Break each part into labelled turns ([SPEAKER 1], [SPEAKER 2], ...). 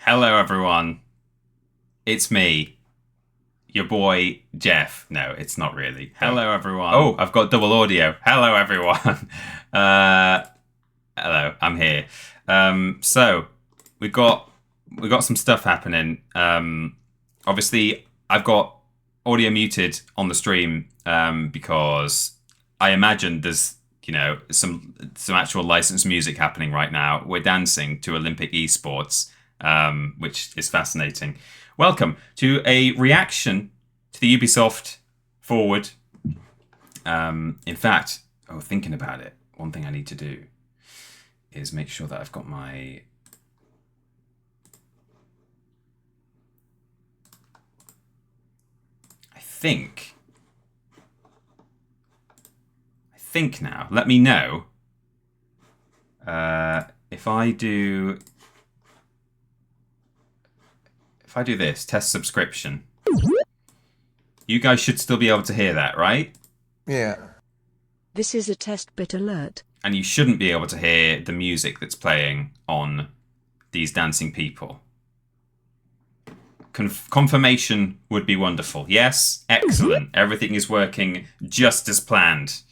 [SPEAKER 1] Hello, everyone. It's me, your boy Jeff. No, it's not really. Hello, everyone. Oh, I've got double audio. Hello, everyone. uh, hello, I'm here. So we've got some stuff happening. Obviously, I've got audio muted on the stream because I imagine there's some actual licensed music happening right now. We're dancing to Olympic esports, which is fascinating. Welcome to a reaction to the Ubisoft forward. In fact, thinking about it, one thing I need to do is make sure that I've got my... I think now. Let me know if I do this test subscription. You guys should still be able to hear that, right?
[SPEAKER 2] Yeah.
[SPEAKER 3] This is a test bit alert.
[SPEAKER 1] And you shouldn't be able to hear the music that's playing on these dancing people. Confirmation would be wonderful. Yes? Excellent. Everything is working just as planned.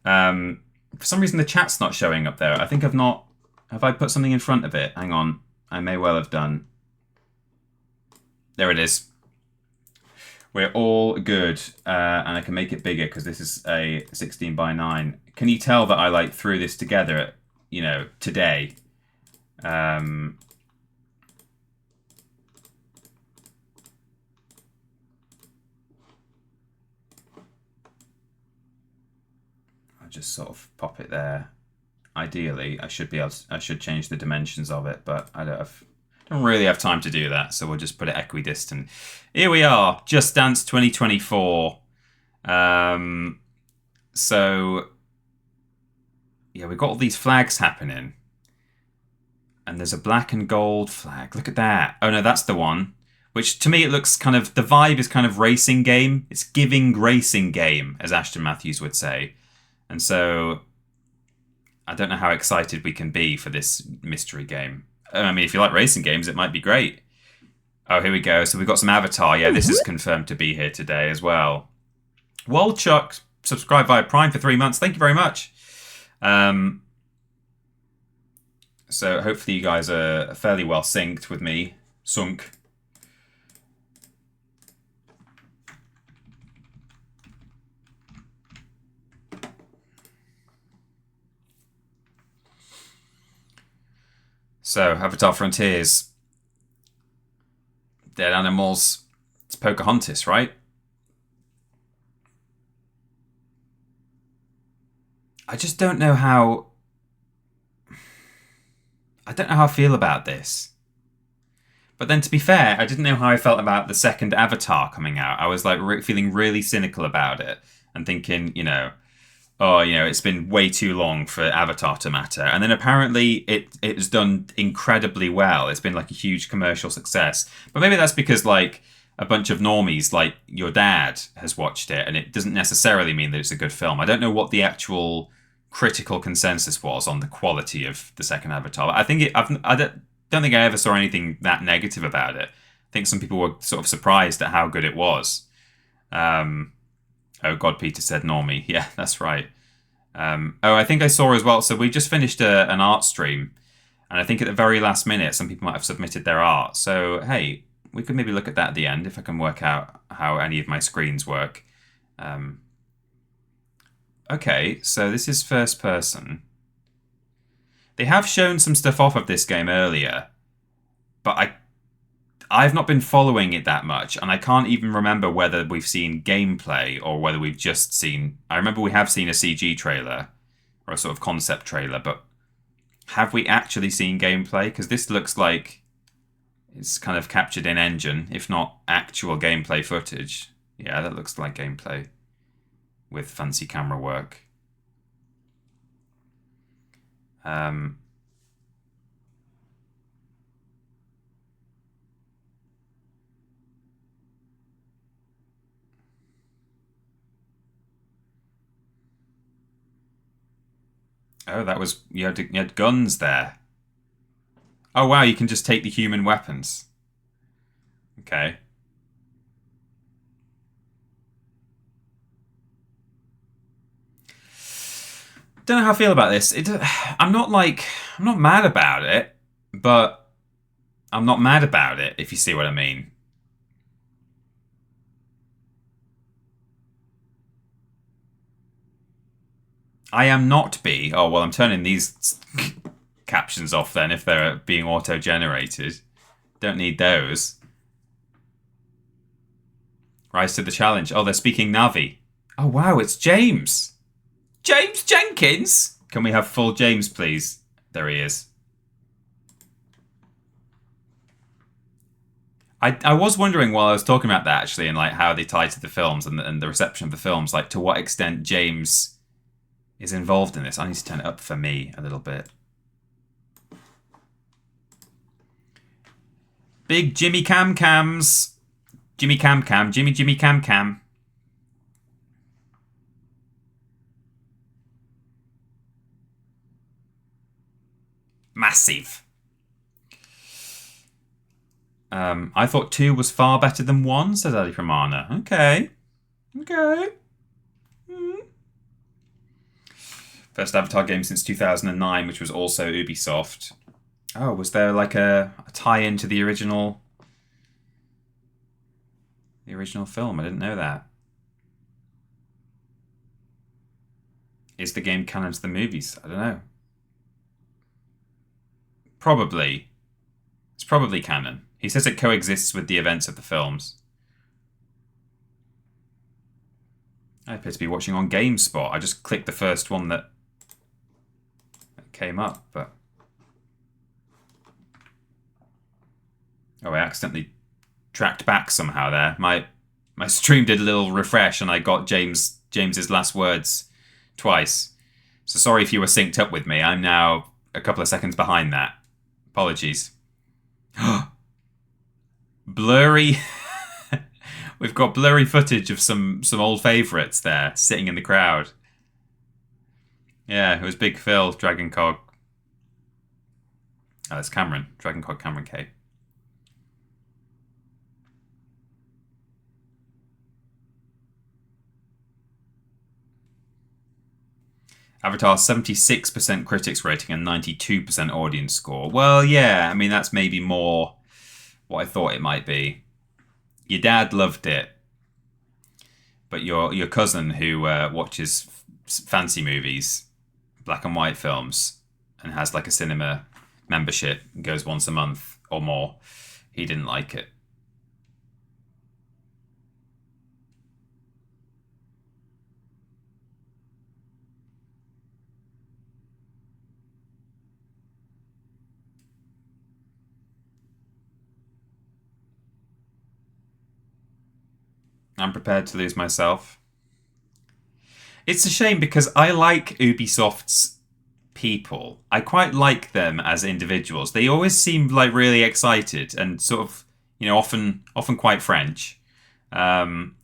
[SPEAKER 1] For some reason the chat's not showing up there. I think I've not... Have I put something in front of it? Hang on. I may well have done. There it is. We're all good. And I can make it bigger because this is a 16 by 9. Can you tell that I threw this together, today? I'll just sort of pop it there. Ideally, I should change the dimensions of it, but I don't really have time to do that, so we'll just put it equidistant. Here we are, Just Dance 2024. So yeah, we've got all these flags happening, and there's a black and gold flag. Look at that. Oh no, that's the one. Which to me it looks kind of, the vibe is kind of racing game. It's giving racing game, as Ashton Matthews would say. And so I don't know how excited we can be for this mystery game. I mean, if you like racing games, it might be great. Oh, here we go. So we've got some Avatar. Yeah, this is confirmed to be here today as well. Chuck subscribed via Prime for 3 months. Thank you very much. So hopefully you guys are fairly well synced with me. Sunk. So, Avatar Frontiers. Dead animals. It's Pocahontas, right? I just don't know how... I don't know how I feel about this. But then, to be fair, I didn't know how I felt about the second Avatar coming out. I was feeling really cynical about it. And thinking, it's been way too long for Avatar to matter. And then apparently it has done incredibly well. It's been a huge commercial success. But maybe that's because a bunch of normies like your dad has watched it, and it doesn't necessarily mean that it's a good film. I don't know what the actual critical consensus was on the quality of the second Avatar. I don't think I ever saw anything that negative about it. I think some people were sort of surprised at how good it was. Oh, God, Peter said normie. Yeah, that's right. I think I saw as well. So we just finished an art stream. And I think at the very last minute, some people might have submitted their art. So, hey, we could maybe look at that at the end if I can work out how any of my screens work. Okay, so this is first person. They have shown some stuff off of this game earlier. But I've not been following it that much, and I can't even remember whether we've seen gameplay or whether we've just seen... I remember we have seen a CG trailer, or a sort of concept trailer, but have we actually seen gameplay? Because this looks like it's kind of captured in engine, if not actual gameplay footage. Yeah, that looks like gameplay with fancy camera work. Oh, that was... You had guns there. Oh, wow, you can just take the human weapons. Okay. Don't know how I feel about this. I'm not mad about it, but I'm not mad about it, if you see what I mean. I am not B. Oh, well, I'm turning these captions off then if they're being auto-generated. Don't need those. Rise to the challenge. Oh, they're speaking Navi. Oh, wow, it's James. James Jenkins? Can we have full James, please? There he is. I was wondering while I was talking about that, actually, and like how they tie to the films and the reception of the films, like to what extent James is involved in this. I need to turn it up for me a little bit. Big Jimmy Cam Cams. Jimmy Cam Cam. Jimmy Cam Cam. Massive. I thought 2 was far better than 1, says Ali Pramana. Okay. First Avatar game since 2009, which was also Ubisoft. Oh, was there like a tie-in to the original film? I didn't know that. Is the game canon to the movies? I don't know. Probably. It's probably canon. He says it coexists with the events of the films. I appear to be watching on GameSpot. I just clicked the first one that came up, but... Oh, I accidentally tracked back somehow there. My stream did a little refresh and I got James's last words twice. So sorry if you were synced up with me. I'm now a couple of seconds behind that. Apologies. Blurry. We've got blurry footage of some old favourites there sitting in the crowd. Yeah, it was Big Phil, Dragon Cog. Oh, that's Cameron. Dragon Cog Cameron K. Avatar 76% critics rating and 92% audience score. Well, yeah, I mean, that's maybe more what I thought it might be. Your dad loved it, but your cousin who watches fancy movies, black and white films, and has like a cinema membership, goes once a month or more, he didn't like it. I'm prepared to lose myself. It's a shame because I like Ubisoft's people. I quite like them as individuals. They always seem like really excited and sort of, often quite French. Not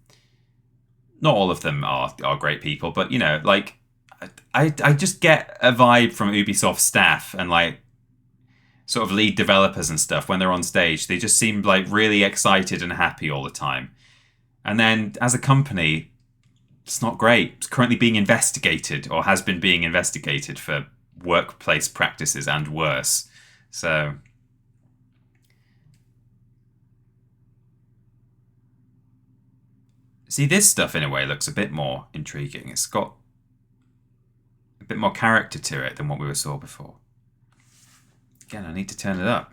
[SPEAKER 1] all of them are great people, but like I just get a vibe from Ubisoft staff and like sort of lead developers and stuff when they're on stage. They just seem like really excited and happy all the time. And then as a company, it's not great. It's currently being investigated or has been being investigated for workplace practices and worse. So see, this stuff in a way looks a bit more intriguing. It's got a bit more character to it than what we saw before. Again, I need to turn it up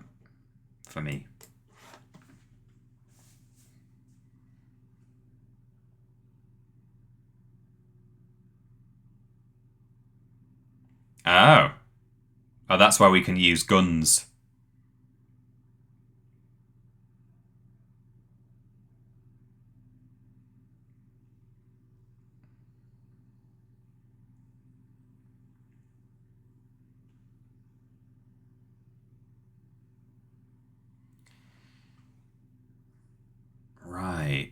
[SPEAKER 1] for me. Oh, that's why we can use guns. Right.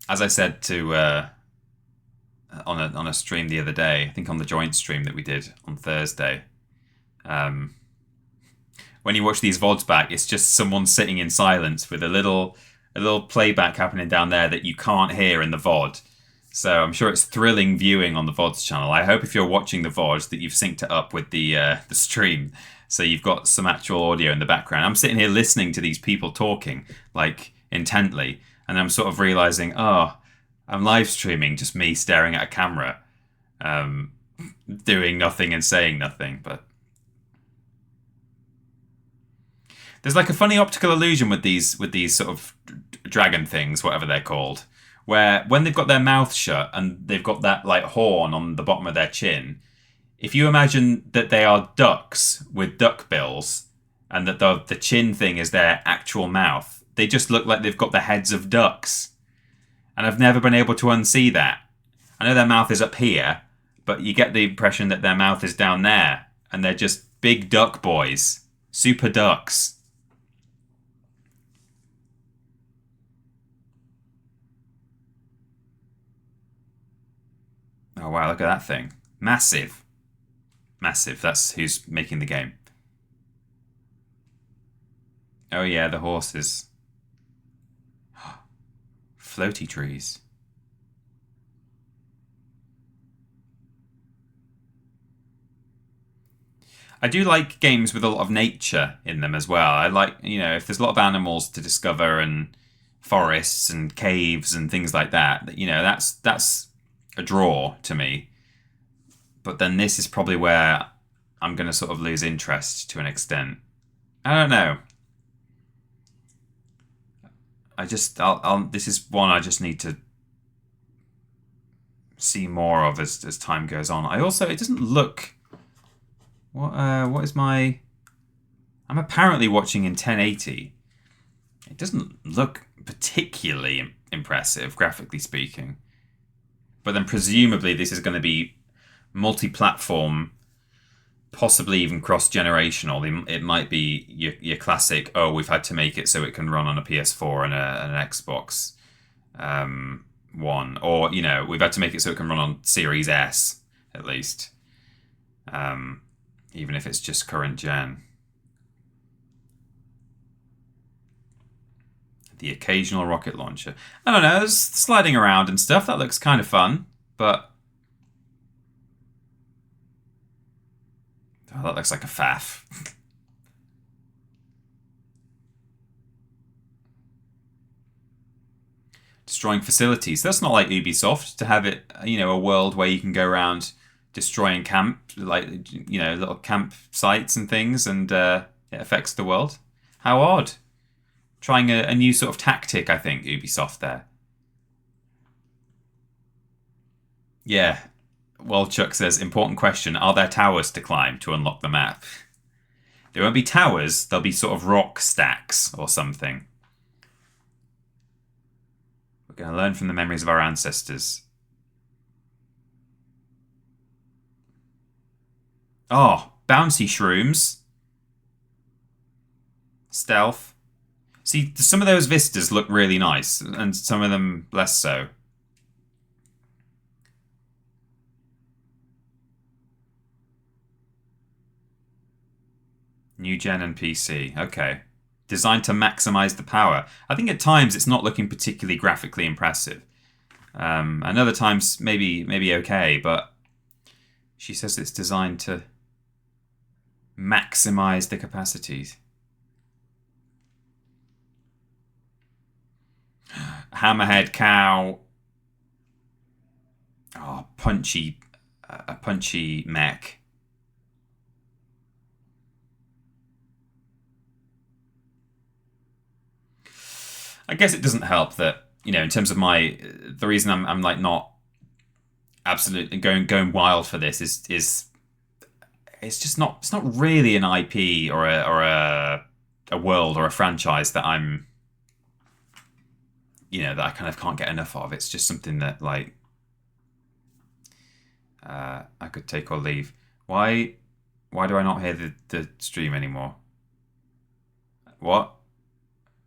[SPEAKER 1] As I said to on a stream the other day, I think on the joint stream that we did on Thursday, when you watch these VODs back, it's just someone sitting in silence with a little playback happening down there that you can't hear in the VOD. So I'm sure it's thrilling viewing on the VODs channel. I hope if you're watching the VODs that you've synced it up with the stream, so you've got some actual audio in the background. I'm sitting here listening to these people talking like intently, and I'm sort of realizing, oh, I'm live streaming just me staring at a camera, doing nothing and saying nothing. But there's like a funny optical illusion with these sort of dragon things, whatever they're called, where when they've got their mouth shut and they've got that like horn on the bottom of their chin, if you imagine that they are ducks with duck bills and that the chin thing is their actual mouth, they just look like they've got the heads of ducks. And I've never been able to unsee that. I know their mouth is up here, but you get the impression that their mouth is down there and they're just big duck boys. Super ducks. Oh wow, look at that thing. Massive. Massive. That's who's making the game. Oh yeah, the horses. Floaty trees. I do like games with a lot of nature in them as well. I like, if there's a lot of animals to discover and forests and caves and things like that, that's a draw to me. But then this is probably where I'm going to sort of lose interest to an extent. I don't know. This is one I just need to see more of as time goes on. It doesn't look. What is my? I'm apparently watching in 1080. It doesn't look particularly impressive, graphically speaking. But then presumably this is going to be multi-platform, possibly even cross-generational. It might be your classic, we've had to make it so it can run on a PS4 and an Xbox One. Or, we've had to make it so it can run on Series S, at least. Even if it's just current gen. The occasional rocket launcher. I don't know, there's sliding around and stuff. That looks kind of fun, but... Oh, that looks like a faff. Destroying facilities. That's not like Ubisoft to have it, a world where you can go around destroying little campsites and things, and it affects the world. How odd. Trying a new sort of tactic, I think, Ubisoft there. Yeah. Well, Chuck says, important question, are there towers to climb to unlock the map? There won't be towers, there'll be sort of rock stacks or something. We're going to learn from the memories of our ancestors. Oh, bouncy shrooms. Stealth. See, some of those vistas look really nice, and some of them less so. New gen and PC. Okay. Designed to maximize the power. I think at times it's not looking particularly graphically impressive. And other times maybe okay, but she says it's designed to maximize the capacities. Hammerhead cow. Oh, a punchy mech. I guess it doesn't help that, in terms of the reason I'm like not absolutely going wild for this is it's not really an IP or a world or a franchise that I'm, that I kind of can't get enough of. It's just something that like I could take or leave. Why do I not hear the stream anymore? What?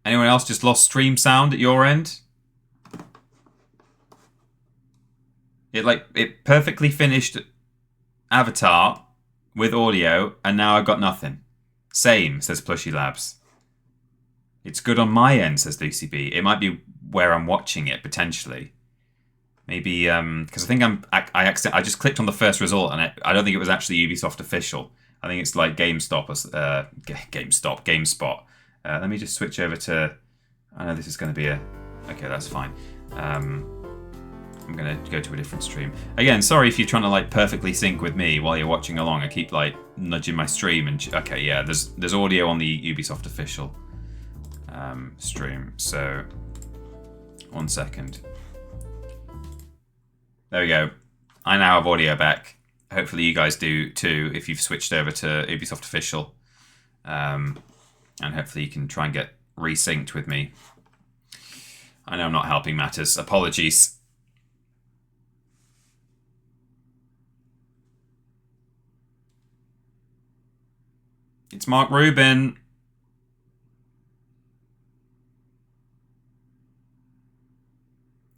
[SPEAKER 1] Anyone else just lost stream sound at your end? It perfectly finished Avatar with audio, and now I've got nothing. Same, says Plushy Labs. It's good on my end, says Lucy B. It might be where I'm watching it, potentially. Maybe, because I think I just clicked on the first result, and I don't think it was actually Ubisoft official. I think it's like GameSpot. Let me just switch over to... I know this is going to be a... Okay, that's fine. I'm going to go to a different stream. Again, sorry if you're trying to like perfectly sync with me while you're watching along. I keep like nudging my stream and... Okay, yeah, there's audio on the Ubisoft official stream. So, 1 second. There we go. I now have audio back. Hopefully you guys do too if you've switched over to Ubisoft official. And hopefully you can try and get resynced with me. I know I'm not helping matters. Apologies. It's Mark Rubin.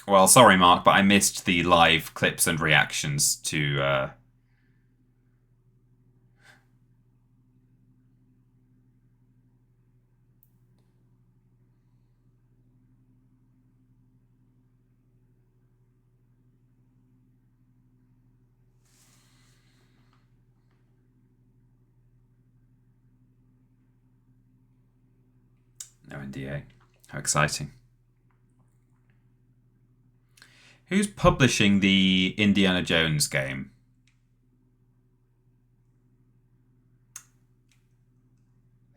[SPEAKER 1] Well, sorry, Mark, but I missed the live clips and reactions to... No NDA. How exciting. Who's publishing the Indiana Jones game?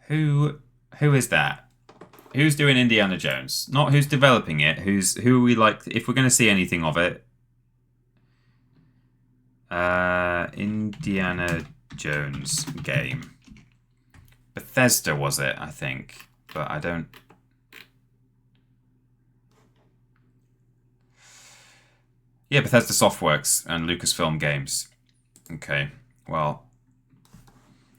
[SPEAKER 1] Who is that? Who's doing Indiana Jones? Not who's developing it. Who are we like? If we're going to see anything of it, Indiana Jones game. Bethesda was it? I think, but I don't. Yeah, Bethesda Softworks and Lucasfilm Games. Okay, well,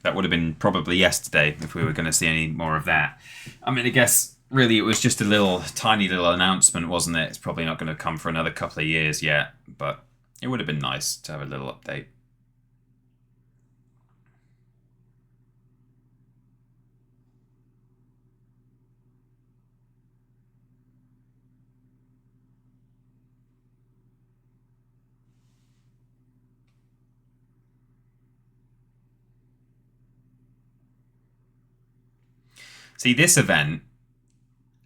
[SPEAKER 1] that would have been probably yesterday if we were going to see any more of that. I mean, I guess really it was just a tiny little announcement, wasn't it? It's probably not going to come for another couple of years yet, but it would have been nice to have a little update. See, this event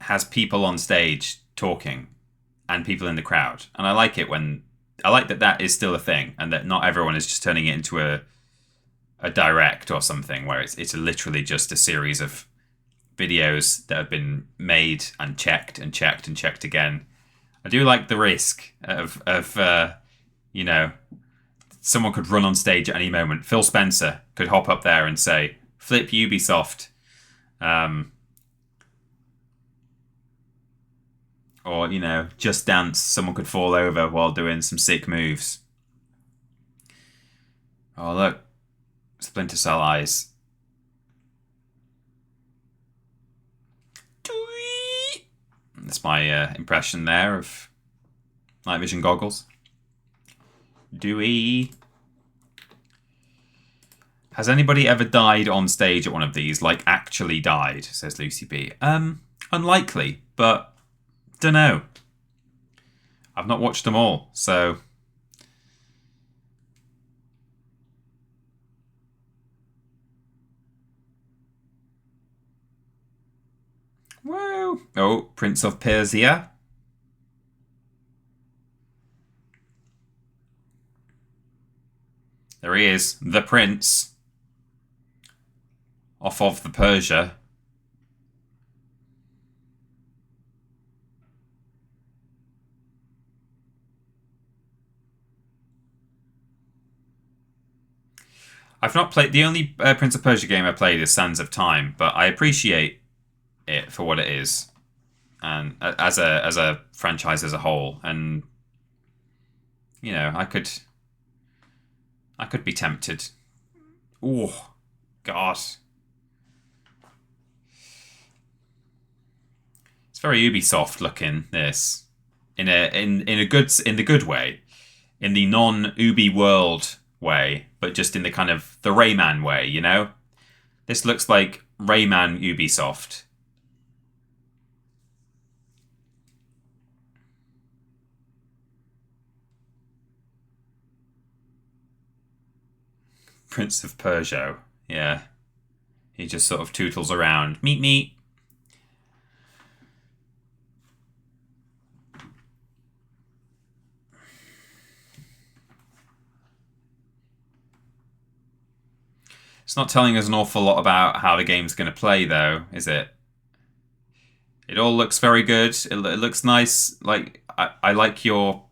[SPEAKER 1] has people on stage talking and people in the crowd. And I like it I like that is still a thing and that not everyone is just turning it into a direct or something where it's literally just a series of videos that have been made and checked and checked and checked again. I do like the risk of someone could run on stage at any moment. Phil Spencer could hop up there and say, "Flip Ubisoft." Or, Just Dance, someone could fall over while doing some sick moves. Oh, look. Splinter Cell eyes. That's my impression there of night vision goggles. Dewey. Has anybody ever died on stage at one of these? Like, actually died, says Lucy B. Unlikely, but don't know. I've not watched them all, so... Whoa! Oh, Prince of Persia. There he is, the Prince. Off of the Persia. I've not played... The only Prince of Persia game I played is Sands of Time, but I appreciate it for what it is. And as a franchise as a whole. And, I could be tempted. Oh, God. It's very Ubisoft looking, this. In the good way. In the non-Ubi world way, but just in the kind of the Rayman way, This looks like Rayman Ubisoft. Prince of Persia. Yeah. He just sort of tootles around. Meet me. It's not telling us an awful lot about how the game's going to play, though, is it? It all looks very good. It looks nice. Like I like your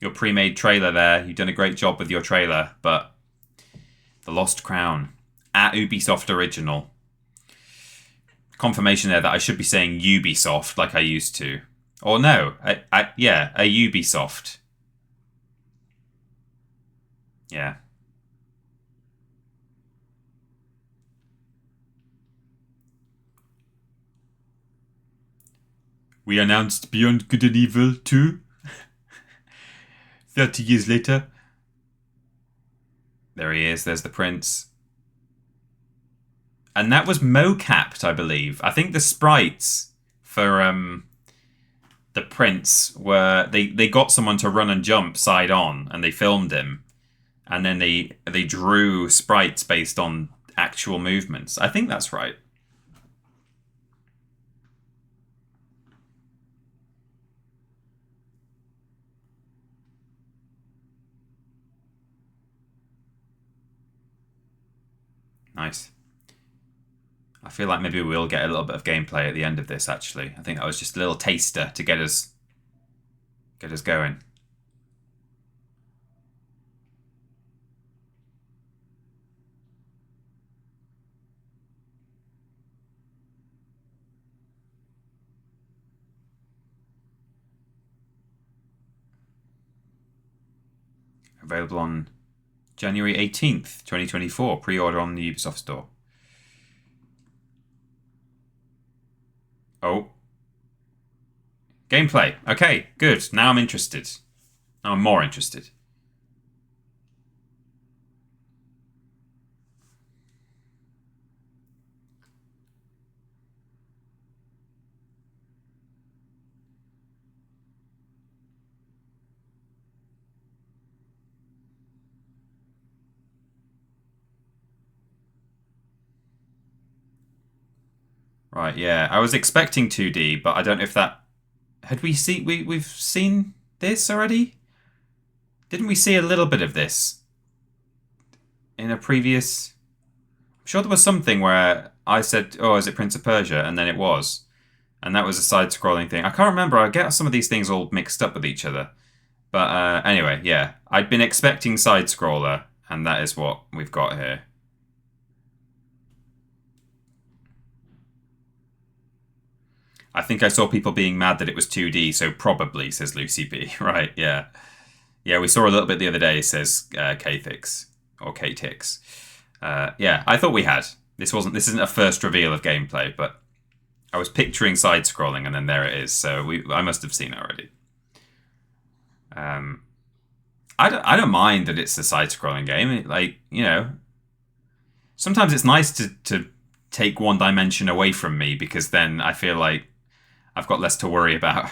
[SPEAKER 1] pre-made trailer there. You've done a great job with your trailer, but The Lost Crown at Ubisoft Original. Confirmation there that I should be saying Ubisoft like I used to. Or no, yeah, a Ubisoft. Yeah. We announced Beyond Good and Evil 2. 30 years later. There he is, there's the prince. And that was mo-capped, I believe. I think the sprites for the prince were... They got someone to run and jump side on, and they filmed him. And then they drew sprites based on actual movements. I think that's right. Nice. I feel like maybe we'll get a little bit of gameplay at the end of this, actually. I think that was just a little taster to get us going. Available on January 18th, 2024. Pre-order on the Ubisoft Store. Oh. Gameplay. Okay, good. Now I'm interested. Now I'm more interested. Right, yeah. I was expecting 2D, but I don't know if that... Had we seen... We've seen this already? Didn't we see a little bit of this in a previous... I'm sure there was something where I said, oh, is it Prince of Persia? And then it was. And that was a side-scrolling thing. I can't remember. I get some of these things all mixed up with each other. But anyway, yeah. I'd been expecting side-scroller, and that is what we've got here. I think I saw people being mad that it was 2D, so probably, says Lucy B. Right, yeah. Yeah, we saw a little bit the other day, says K-Fix. Or K-Tix. Yeah, I thought we had. This isn't a first reveal of gameplay, but I was picturing side-scrolling, and then there it is, so I must have seen it already. I don't mind that it's a side-scrolling game. Like, you know, sometimes it's nice to take one dimension away from me, because then I feel like I've got less to worry about.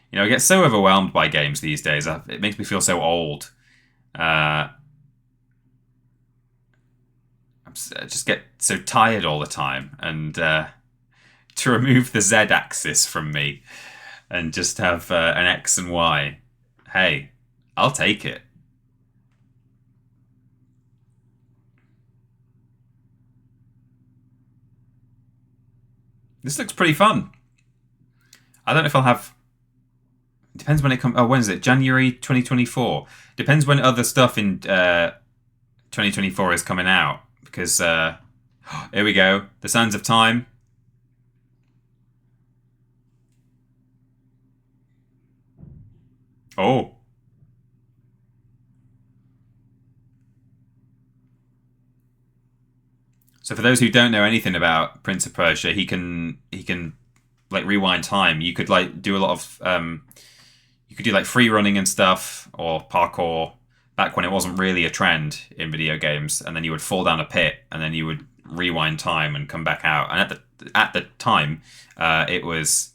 [SPEAKER 1] You know, I get so overwhelmed by games these days. It makes me feel so old. I just get so tired all the time. And to remove the Z-axis from me and just have an X and Y, hey, I'll take it. This looks pretty fun. I don't know if I'll have... It depends when it comes... Oh, when is it? January 2024. Depends when other stuff in 2024 is coming out. Because, here we go. The Sands of Time. Oh. So for those who don't know anything about Prince of Persia, he can like rewind time. You could like do a lot of you could do like free running and stuff or parkour, back when it wasn't really a trend in video games, and then you would fall down a pit, and then you would rewind time and come back out. And at the time, it was.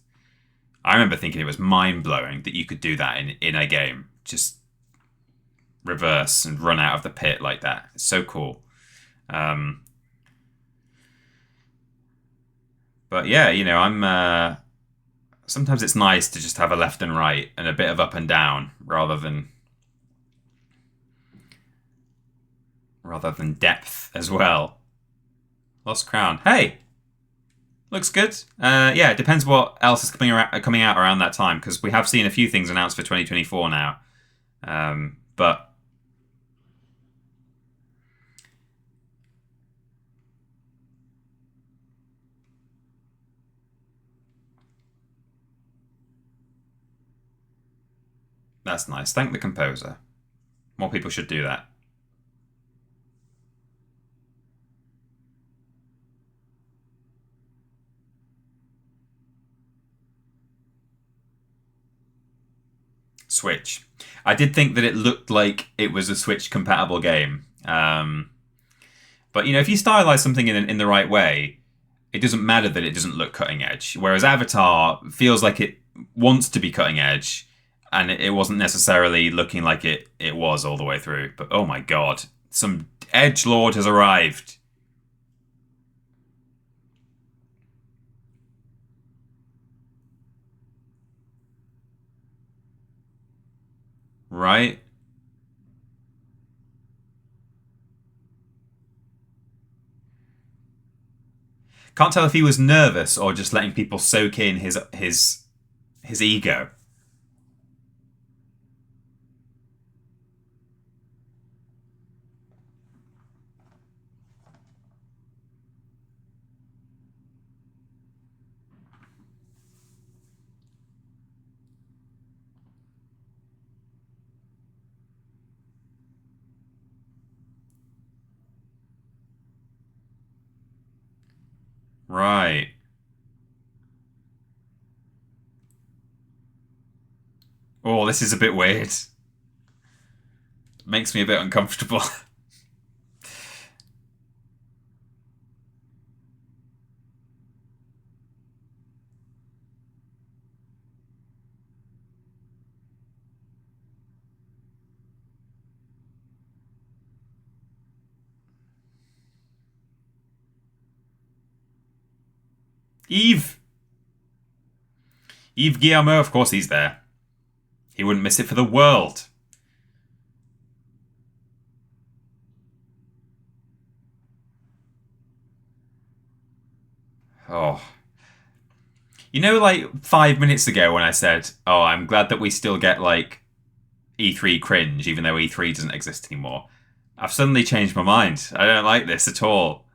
[SPEAKER 1] I remember thinking it was mind blowing that you could do that in a game, just reverse and run out of the pit like that. It's so cool. But yeah, I'm. Sometimes it's nice to just have a left and right and a bit of up and down rather than depth as well. Lost Crown. Hey, looks good. Yeah, it depends what else is coming out around that time, because we have seen a few things announced for 2024 now. But that's nice. Thank the composer. More people should do that. Switch. I did think that it looked like it was a Switch compatible game. But if you stylize something in the right way, it doesn't matter that it doesn't look cutting edge. Whereas Avatar feels like it wants to be cutting edge, and it wasn't necessarily looking like it was all the way through. But oh my god, some edgelord has arrived. Right? Can't tell if he was nervous or just letting people soak in his ego. Right. Oh, this is a bit weird. Makes me a bit uncomfortable. Yves Guillemot, of course he's there. He wouldn't miss it for the world. Oh. Like 5 minutes ago when I said, oh, I'm glad that we still get like E3 cringe, even though E3 doesn't exist anymore. I've suddenly changed my mind. I don't like this at all.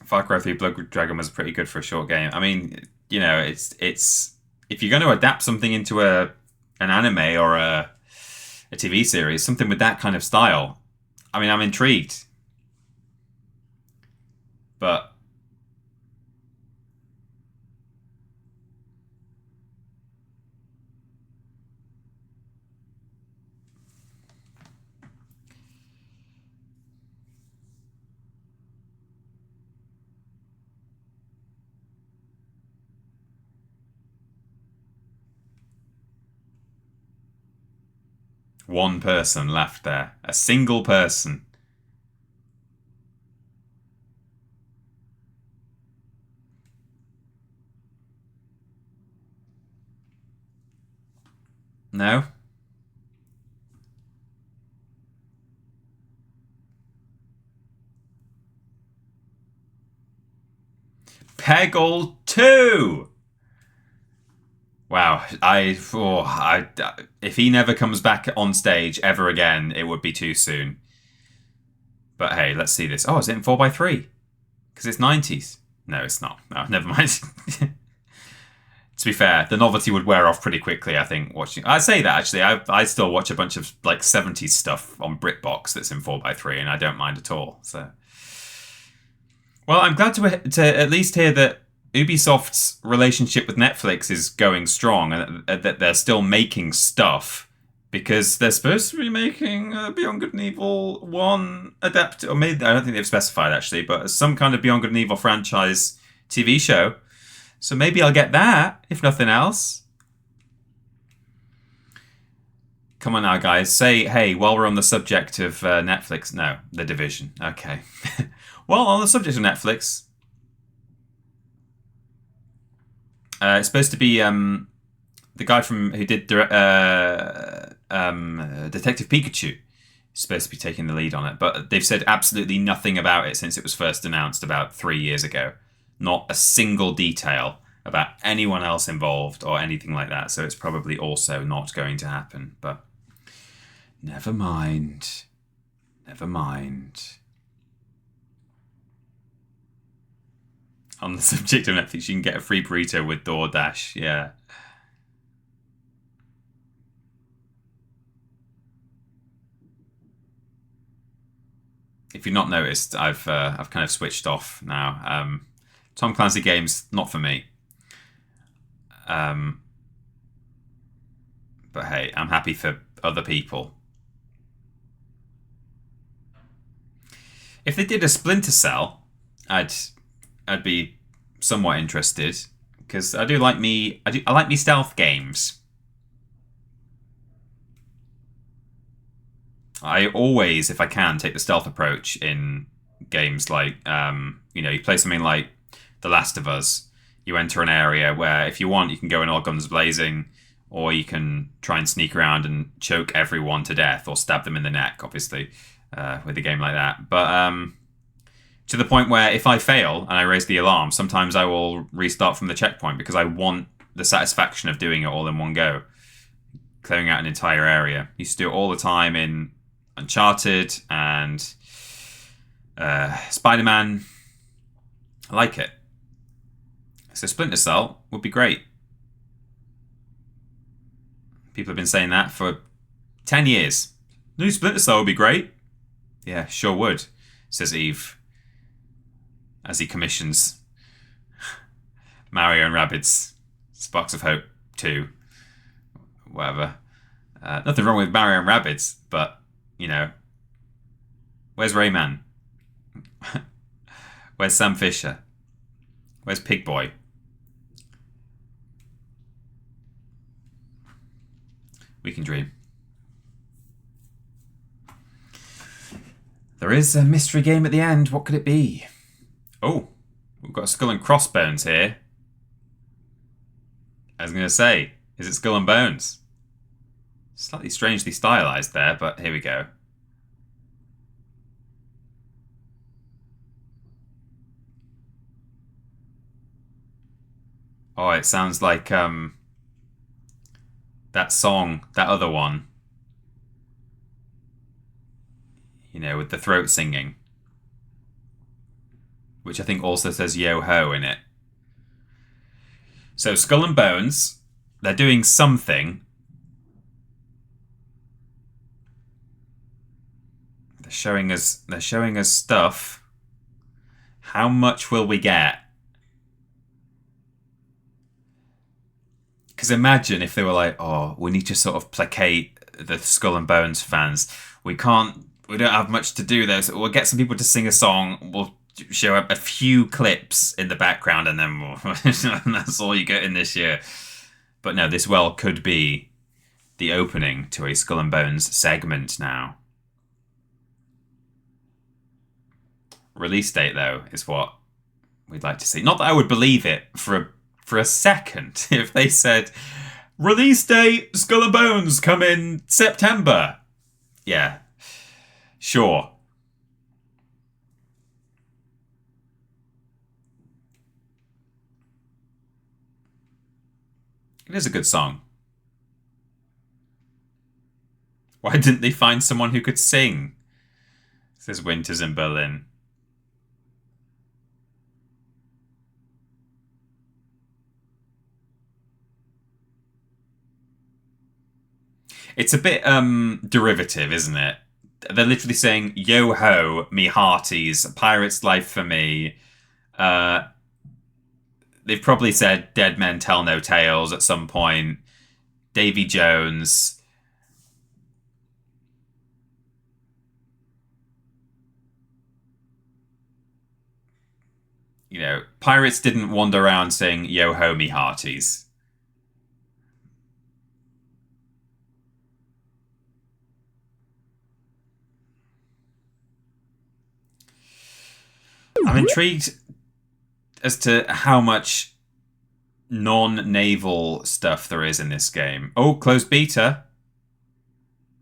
[SPEAKER 1] Far Cry 3 Blood Dragon was pretty good for a short game. I mean, it's if you're going to adapt something into an anime or a TV series, something with that kind of style, I mean, I'm intrigued. But one person left there. A single person. No? Peggle 2! Wow, if he never comes back on stage ever again, it would be too soon. But hey, let's see this. Oh, is it in 4x3? Because it's 90s. No, it's not. No, never mind. To be fair, the novelty would wear off pretty quickly, I think, watching. I say that, actually. I still watch a bunch of, 70s stuff on BritBox that's in 4x3, and I don't mind at all. So, Well, I'm glad to at least hear that Ubisoft's relationship with Netflix is going strong and that they're still making stuff because they're supposed to be making Beyond Good and Evil 1 adapt, or maybe I don't think they've specified actually, but some kind of Beyond Good and Evil franchise TV show. So maybe I'll get that, if nothing else. Come on now, guys. Say, hey, while we're on the subject of Netflix. No, The Division. Okay. Well, on the subject of Netflix, it's supposed to be the guy who did Detective Pikachu. Is supposed to be taking the lead on it, but they've said absolutely nothing about it since it was first announced about 3 years ago. Not a single detail about anyone else involved or anything like that, so it's probably also not going to happen, but never mind. Never mind. On the subject of Netflix, you can get a free burrito with DoorDash, yeah. If you've not noticed, I've kind of switched off now. Tom Clancy games, not for me. But hey, I'm happy for other people. If they did a Splinter Cell, I'd be somewhat interested because I like me stealth games. I always, if I can, take the stealth approach in games like you play something like The Last of Us. You enter an area where, if you want, you can go in all guns blazing, or you can try and sneak around and choke everyone to death, or stab them in the neck, obviously, with a game like that. But to the point where if I fail and I raise the alarm, sometimes I will restart from the checkpoint because I want the satisfaction of doing it all in one go. Clearing out an entire area. I used to do it all the time in Uncharted and Spider-Man. I like it. So Splinter Cell would be great. People have been saying that for 10 years. New Splinter Cell would be great. Yeah, sure would, says Eve, as he commissions Mario and Rabbids Sparks of Hope 2. Whatever. Nothing wrong with Mario and Rabbids, but, where's Rayman? Where's Sam Fisher? Where's Pig Boy? We can dream. There is a mystery game at the end. What could it be? Oh, we've got Skull and Crossbones here. I was going to say, is it Skull and Bones? Slightly strangely stylized there, but here we go. Oh, it sounds like that song, that other one. With the throat singing. Which I think also says yo-ho in it. So Skull and Bones, they're doing something. They're showing us stuff. How much will we get? Because imagine if they were like, oh, we need to sort of placate the Skull and Bones fans. We don't have much to do there, so we'll get some people to sing a song. We'll show up a few clips in the background, and then that's all you get in this year. But no, this well could be the opening to a Skull and Bones segment now. Release date, though, is what we'd like to see. Not that I would believe it for a second if they said, release date, Skull and Bones come in September. Yeah, sure. It is a good song. Why didn't they find someone who could sing? Says Winters in Berlin. It's a bit derivative, isn't it? They're literally saying, yo-ho, me hearties, pirate's life for me, They've probably said Dead Men Tell No Tales at some point. Davy Jones. You know, pirates didn't wander around saying, yo ho me hearties. I'm intrigued as to how much non-naval stuff there is in this game. Oh, closed beta.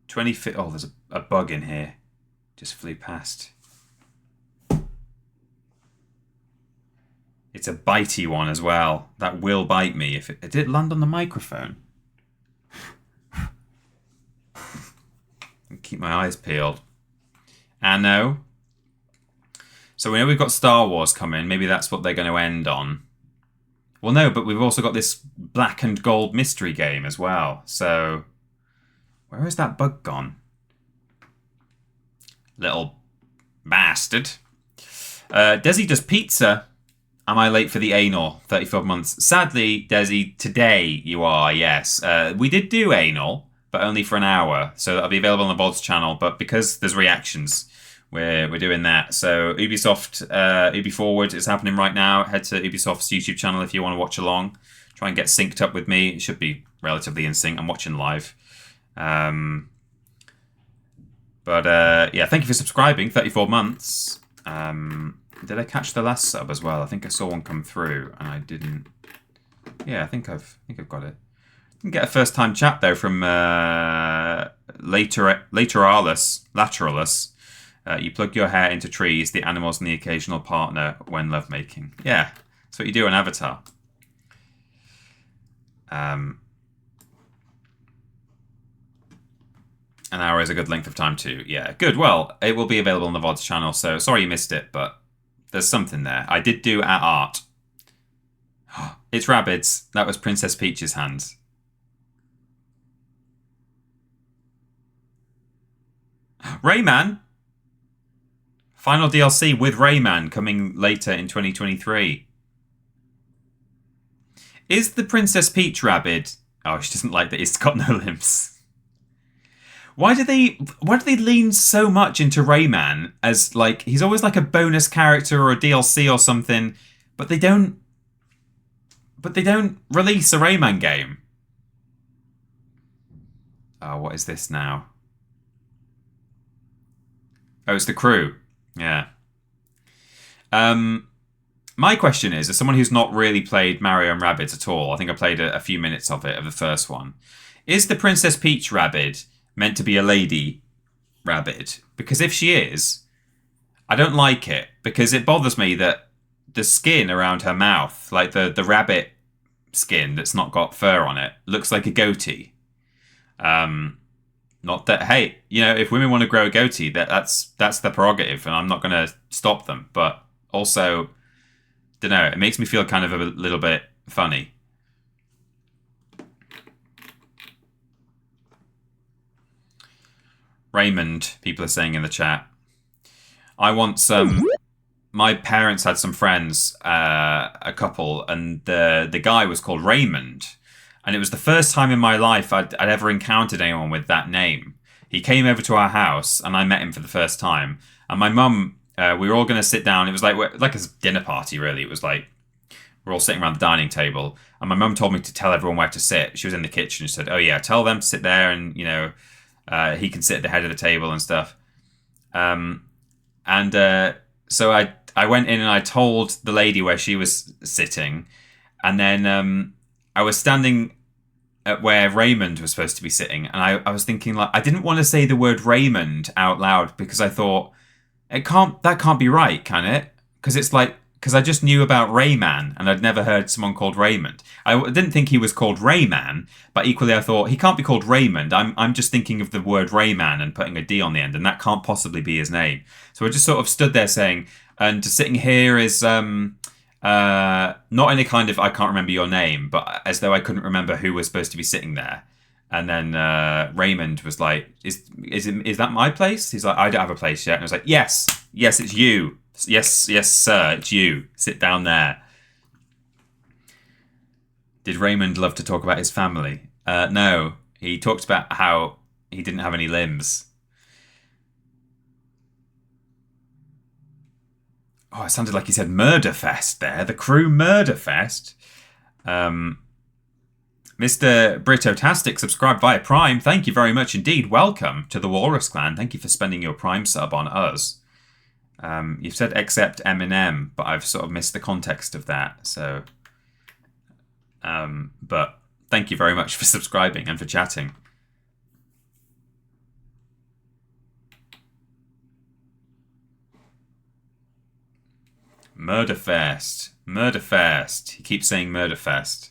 [SPEAKER 1] 20. Oh, there's a bug in here. Just flew past. It's a bitey one as well. That will bite me if it did it land on the microphone. Keep my eyes peeled. And no. So we know we've got Star Wars coming. Maybe that's what they're going to end on. Well, no, but we've also got this black and gold mystery game as well. So where has that bug gone? Little bastard. Desi does pizza. Am I late for the anal? 34 months. Sadly, Desi, today you are, yes. We did do anal, but only for an hour. So that'll be available on the VODs channel. But because there's reactions, we're doing that. So Ubisoft, Ubi Forward is happening right now. Head to Ubisoft's YouTube channel if you want to watch along. Try and get synced up with me. It should be relatively in sync. I'm watching live. Yeah, thank you for subscribing. 34 months. Did I catch the last sub as well? I think I saw one come through and I didn't. Yeah, I think I've got it. Didn't get a first time chat though from Lateralis. You plug your hair into trees, the animals, and the occasional partner when lovemaking. Yeah, that's what you do on Avatar. An hour is a good length of time too. Yeah, good. Well, it will be available on the VODs channel, so sorry you missed it, but there's something there. I did do at art. It's Rabbids. That was Princess Peach's hands. Rayman! Final DLC with Rayman coming later in 2023. Is the Princess Peach Rabbid? Oh, she doesn't like that. It's got no limbs. Why do they lean so much into Rayman as like he's always like a bonus character or a DLC or something, but they don't release a Rayman game. Oh, what is this now? Oh, it's the crew. Yeah. My question is, as someone who's not really played Mario and Rabbids at all, I think I played a few minutes of it, of the first one. Is the Princess Peach Rabbid meant to be a lady rabbit? Because if she is, I don't like it, because it bothers me that the skin around her mouth, like the rabbit skin that's not got fur on it, looks like a goatee. Not that, hey, you know, if women want to grow a goatee, that's the prerogative, and I'm not going to stop them. But also, don't know, it makes me feel kind of a little bit funny. Raymond, people are saying in the chat. I want some. My parents had some friends, a couple, and the guy was called Raymond. And it was the first time in my life I'd ever encountered anyone with that name. He came over to our house, and I met him for the first time. And my mum, we were all going to sit down. It was like a dinner party, really. It was like we're all sitting around the dining table. And my mum told me to tell everyone where to sit. She was in the kitchen. She said, oh, yeah, tell them to sit there, and, you know, he can sit at the head of the table and stuff. So I went in and I told the lady where she was sitting. And then I was standing at where Raymond was supposed to be sitting, and I was thinking, like, I didn't want to say the word Raymond out loud because I thought that can't be right, can it? Because I just knew about Rayman and I'd never heard someone called Raymond. I didn't think he was called Rayman, but equally I thought he can't be called Raymond. I'm just thinking of the word Rayman and putting a D on the end, and that can't possibly be his name. So I just sort of stood there saying, and sitting here is not in a kind of I can't remember your name, but as though I couldn't remember who was supposed to be sitting there. And then Raymond was like, is that my place? He's like, I don't have a place yet. And I was like, yes, it's you. Yes, sir, it's you. Sit down there. Did Raymond love to talk about his family? No. He talked about how he didn't have any limbs. Oh, it sounded like he said Murderfest there. The crew Murderfest. Mr. Britotastic subscribed via Prime. Thank you very much indeed. Welcome to the Walrus Clan. Thank you for spending your Prime sub on us. You've said except Eminem, but I've sort of missed the context of that. So, but thank you very much for subscribing and for chatting. Murderfest. Murderfest. He keeps saying Murderfest.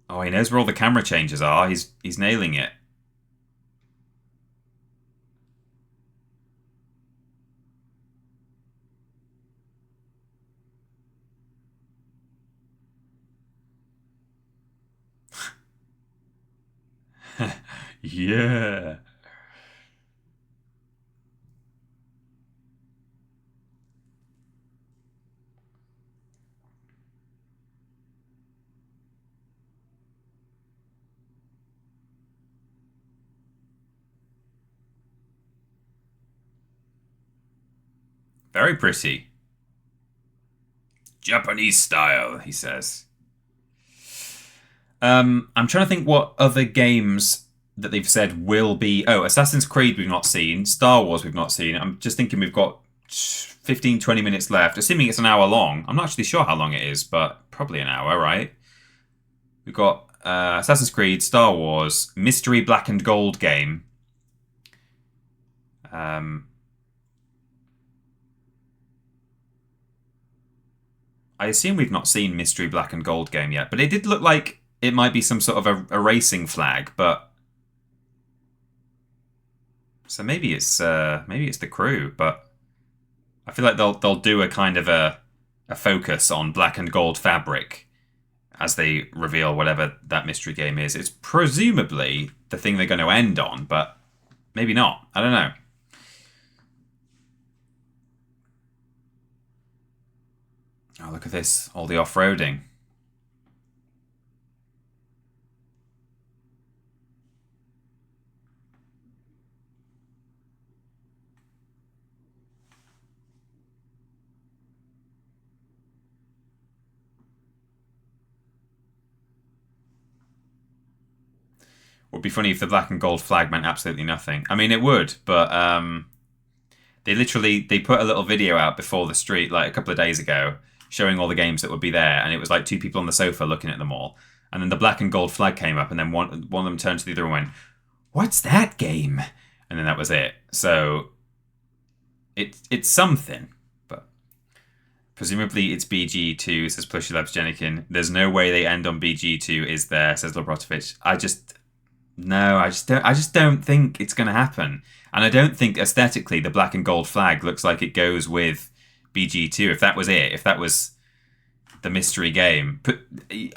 [SPEAKER 1] Oh, he knows where all the camera changes are. He's nailing it. Yeah. Very pretty. Japanese style, he says. I'm trying to think what other games that they've said will be... Oh, Assassin's Creed we've not seen. Star Wars we've not seen. I'm just thinking we've got 15, 20 minutes left. Assuming it's an hour long. I'm not actually sure how long it is, but probably an hour, right? We've got Assassin's Creed, Star Wars, Mystery Black and Gold game. I assume we've not seen Mystery Black and Gold game yet, but it did look like it might be some sort of a racing flag, but... So maybe it's the crew, but I feel like they'll do a kind of a focus on black and gold fabric as they reveal whatever that mystery game is. It's presumably the thing they're going to end on, but maybe not. I don't know. Oh, look at this. All the off-roading. Would be funny if the black and gold flag meant absolutely nothing. I mean, it would, but they put a little video out before the street, like a couple of days ago, showing all the games that would be there, and it was like two people on the sofa looking at them all. And then the black and gold flag came up, and then one of them turned to the other and went, "What's that game?" And then that was it. So it's something, but presumably it's BG2, says Plushy Labs Jenikin. There's no way they end on BG2, is there? Says Lobrotovich. I just don't think it's going to happen. And I don't think aesthetically the black and gold flag looks like it goes with BG2. If that was it, if that was the mystery game. But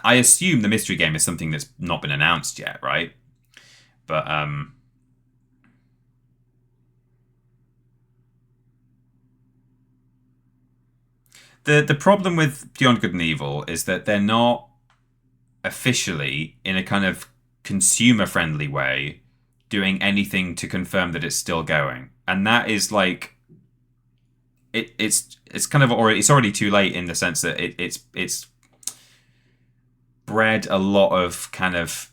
[SPEAKER 1] I assume the mystery game is something that's not been announced yet, right? But the problem with Beyond Good and Evil is that they're not officially, in a kind of consumer-friendly way, doing anything to confirm that it's still going, and that is like it's kind of already, it's already too late in the sense that it's bred a lot of kind of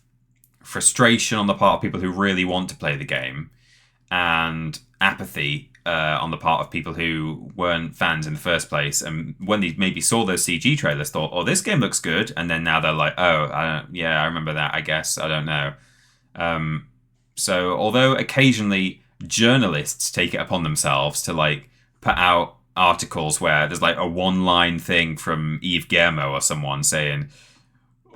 [SPEAKER 1] frustration on the part of people who really want to play the game, and apathy on the part of people who weren't fans in the first place, and when they maybe saw those CG trailers thought, oh, this game looks good, and then now they're like, oh, I remember that, I guess, I don't know. So although occasionally journalists take it upon themselves to like put out articles where there's like a one-line thing from Yves Guillemot or someone saying,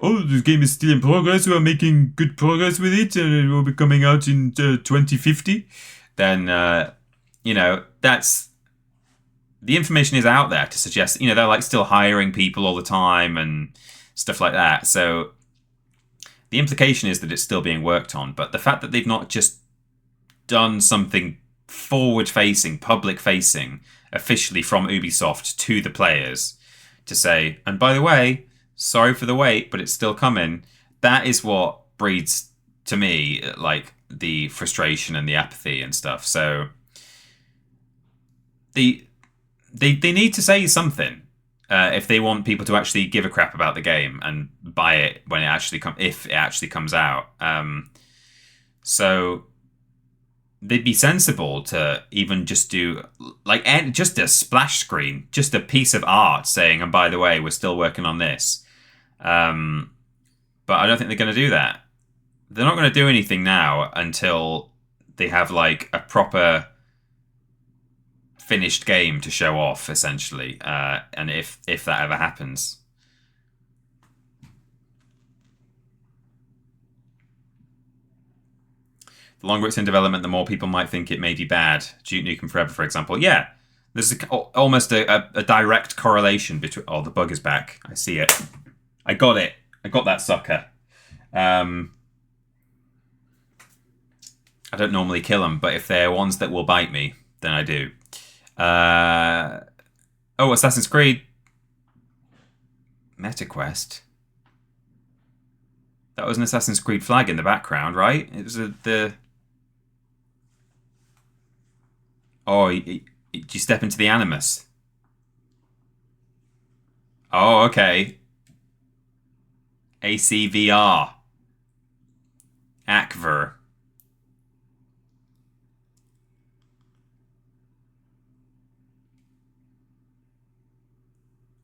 [SPEAKER 1] oh, this game is still in progress, we're making good progress with it, and it will be coming out in 2050, then that's, the information is out there to suggest, they're like still hiring people all the time and stuff like that. So the implication is that it's still being worked on, but the fact that they've not just done something forward-facing, public-facing, officially from Ubisoft to the players to say, and by the way, sorry for the wait, but it's still coming. That is what breeds, to me, like the frustration and the apathy and stuff. So they need to say something if they want people to actually give a crap about the game and buy it when if it actually comes out. So they'd be sensible to even just do just a splash screen, just a piece of art saying, and by the way, we're still working on this. But I don't think they're going to do that. They're not going to do anything now until they have like a proper finished game to show off, essentially. And if that ever happens. The longer it's in development, the more people might think it may be bad. Duke Nukem Forever, for example. Yeah, there's almost a direct correlation between... Oh, the bug is back. I see it. I got it. I got that sucker. I don't normally kill them, but if they're ones that will bite me, then I do. Assassin's Creed. MetaQuest. That was an Assassin's Creed flag in the background, right? It was the... Oh, did you step into the Animus? Oh, okay. ACVR. ACVR.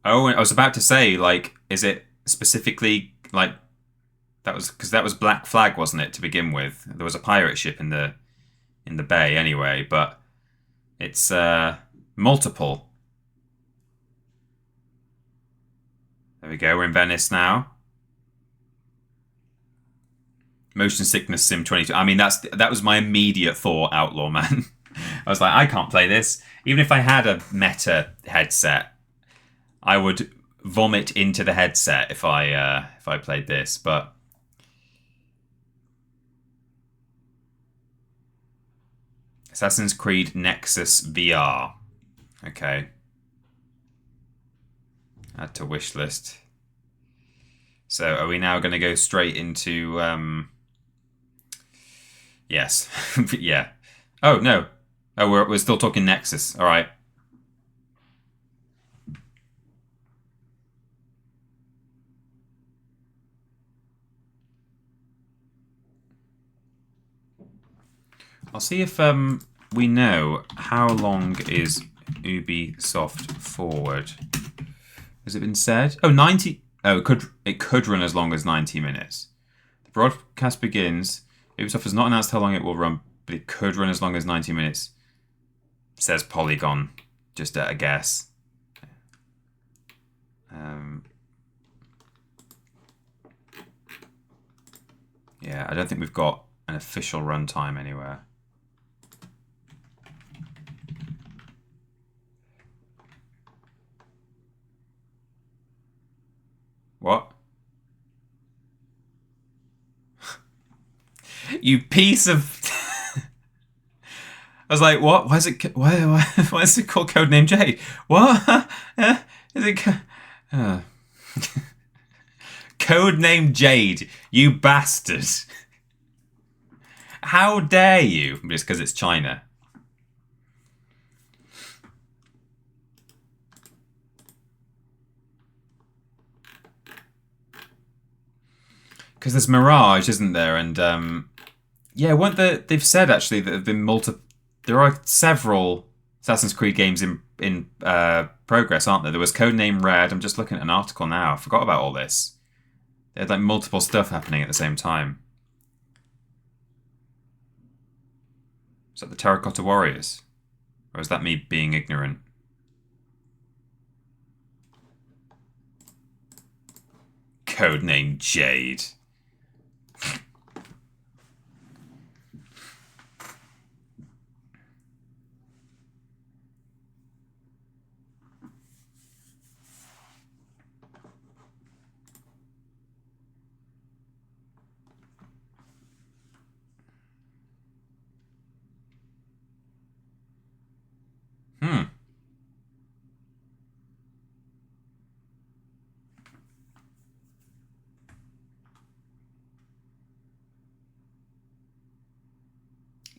[SPEAKER 1] Oh, I was about to say, like, is it specifically, like, that was Black Flag, wasn't it, to begin with? There was a pirate ship in the bay anyway, but it's multiple. There we go, we're in Venice now. Motion Sickness Sim 22. I mean, that was my immediate thought, Outlaw Man. I was like, I can't play this. Even if I had a Meta headset, I would vomit into the headset if I played this, but Assassin's Creed Nexus VR. Okay. Add to wish list. So are we now going to go straight into... Yes. Yeah. Oh, no. Oh, we're still talking Nexus. All right. I'll see if we know how long is Ubisoft Forward. Has it been said? Oh, 90. Oh, it could run as long as 90 minutes. The broadcast begins. Ubisoft has not announced how long it will run, but it could run as long as 90 minutes. Says Polygon. Just a guess. Yeah, I don't think we've got an official runtime anywhere. What? You piece of... I was like, what? Why is it... Why is it called Codename Jade? What? Is it... Codename Jade, you bastard. How dare you? Just because it's China. Because there's Mirage, isn't there? And yeah, they've said actually that there've been there are several Assassin's Creed games in progress, aren't there? There was Codename Red. I'm just looking at an article now. I forgot about all this. They had like multiple stuff happening at the same time. Is that the Terracotta Warriors? Or is that me being ignorant? Codename Jade.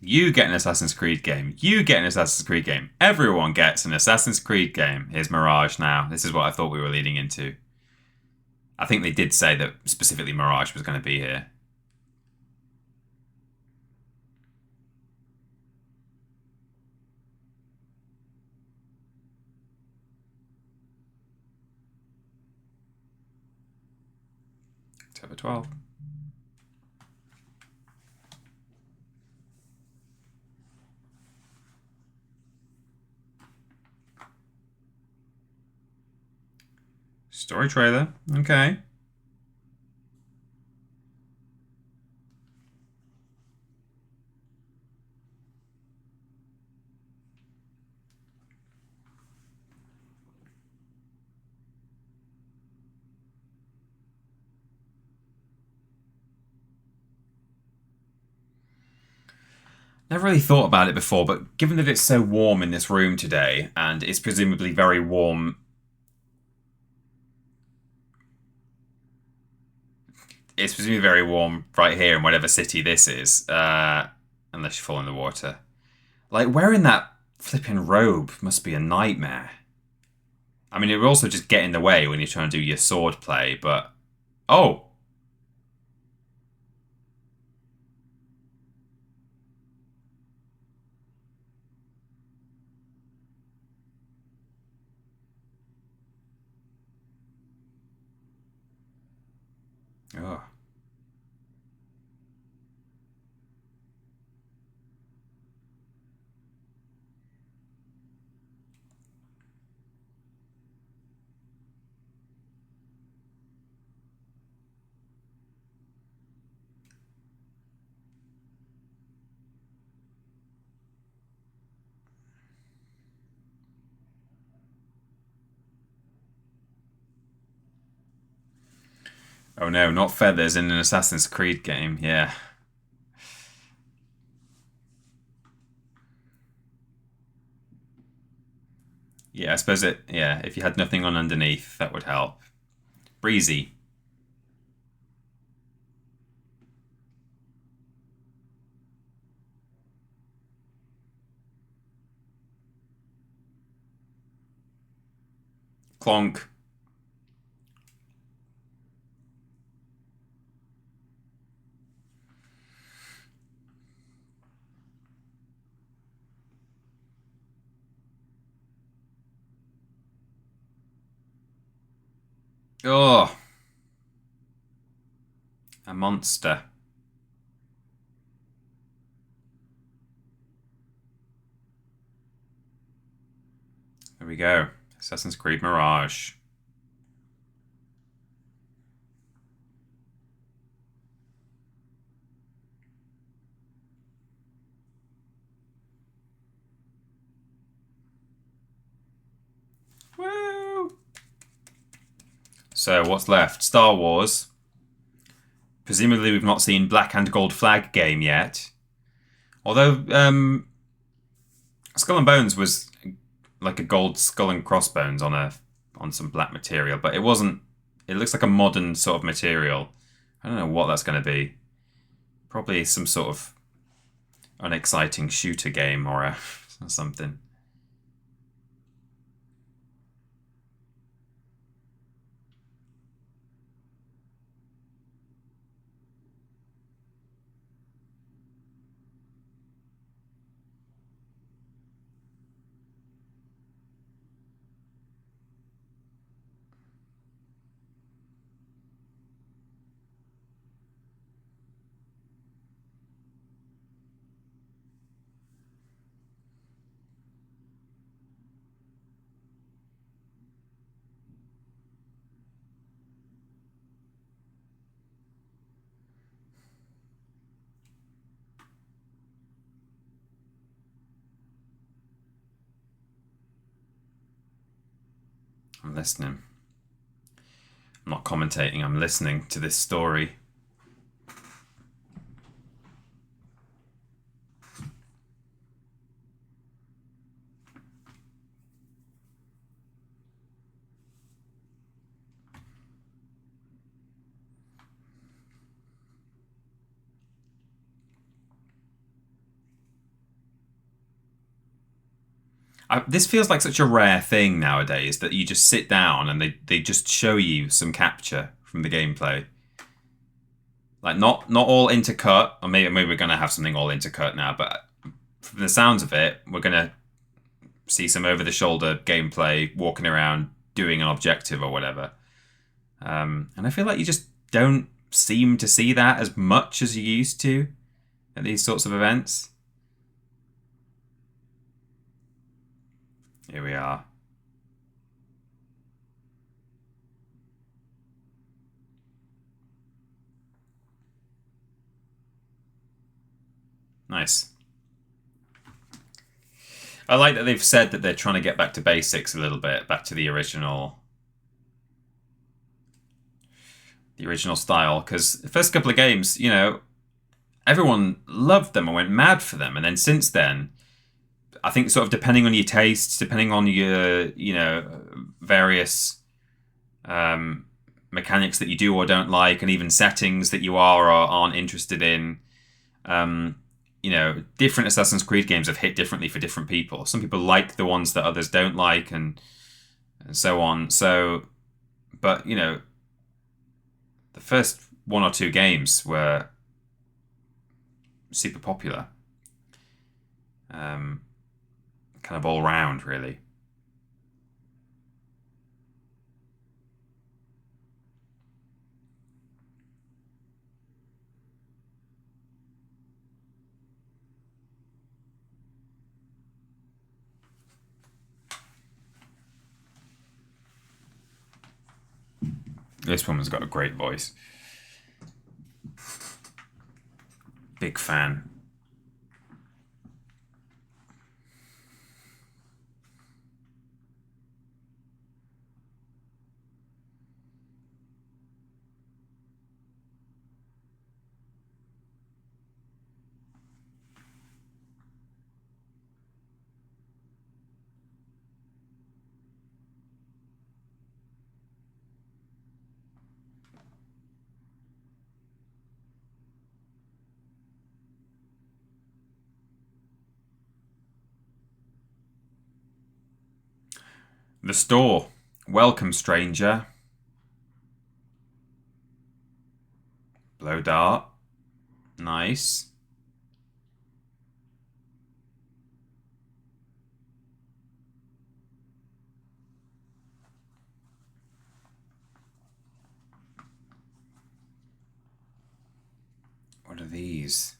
[SPEAKER 1] You get an Assassin's Creed game. You get an Assassin's Creed game. Everyone gets an Assassin's Creed game. Here's Mirage now. This is what I thought we were leading into. I think they did say that specifically Mirage was going to be here. October 12th. Story trailer. Okay. Never really thought about it before, but given that it's so warm in this room today, and it's presumably very warm... It's presumably very warm right here in whatever city this is, unless you fall in the water. Like, wearing that flipping robe must be a nightmare. I mean, it would also just get in the way when you're trying to do your sword play, but... Oh! Oh. Oh no, not feathers in an Assassin's Creed game, yeah. Yeah, I suppose if you had nothing on underneath, that would help. Breezy. Clonk. Oh. A monster. There we go. Assassin's Creed Mirage. Woo! So, what's left? Star Wars. Presumably we've not seen Black and Gold Flag game yet. Although, Skull and Bones was like a gold skull and crossbones on some black material, but it wasn't... It looks like a modern sort of material. I don't know what that's going to be. Probably some sort of unexciting shooter game or something. I'm listening. I'm not commentating, I'm listening to this story. this feels like such a rare thing nowadays that you just sit down and they just show you some capture from the gameplay. Like not all intercut, or maybe we're gonna have something all intercut now, but from the sounds of it, we're gonna see some over the shoulder gameplay, walking around doing an objective or whatever. And I feel like you just don't seem to see that as much as you used to at these sorts of events. Here we are. Nice. I like that they've said that they're trying to get back to basics a little bit, back to the original style, because the first couple of games, you know, everyone loved them and went mad for them, and then since then, I think sort of depending on your tastes, depending on your, you know, various mechanics that you do or don't like, and even settings that you are or aren't interested in, you know, different Assassin's Creed games have hit differently for different people. Some people like the ones that others don't like, and so on. So, but, you know, the first one or two games were super popular. Kind of all round, really. This woman's got a great voice. Big fan. The store. Welcome, stranger. Blow dart. Nice. What are these?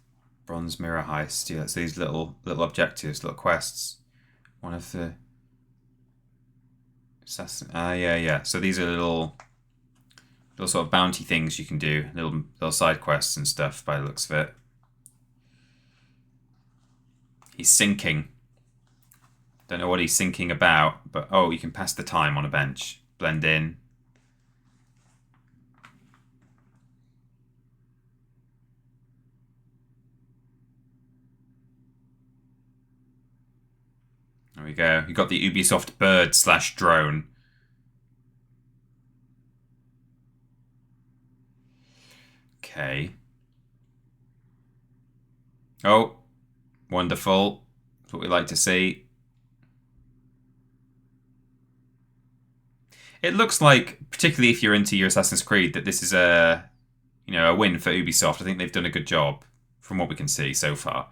[SPEAKER 1] Bronze mirror heist. Yeah, it's these little objectives, little quests. One of the assassin. Yeah. So these are little sort of bounty things you can do, little side quests and stuff. By the looks of it, he's sinking. Don't know what he's sinking about, but oh, you can pass the time on a bench. Blend in. There we go. You got the Ubisoft bird / drone. Okay. Oh, wonderful. That's what we like to see. It looks like, particularly if you're into your Assassin's Creed, that this is a win for Ubisoft. I think they've done a good job from what we can see so far.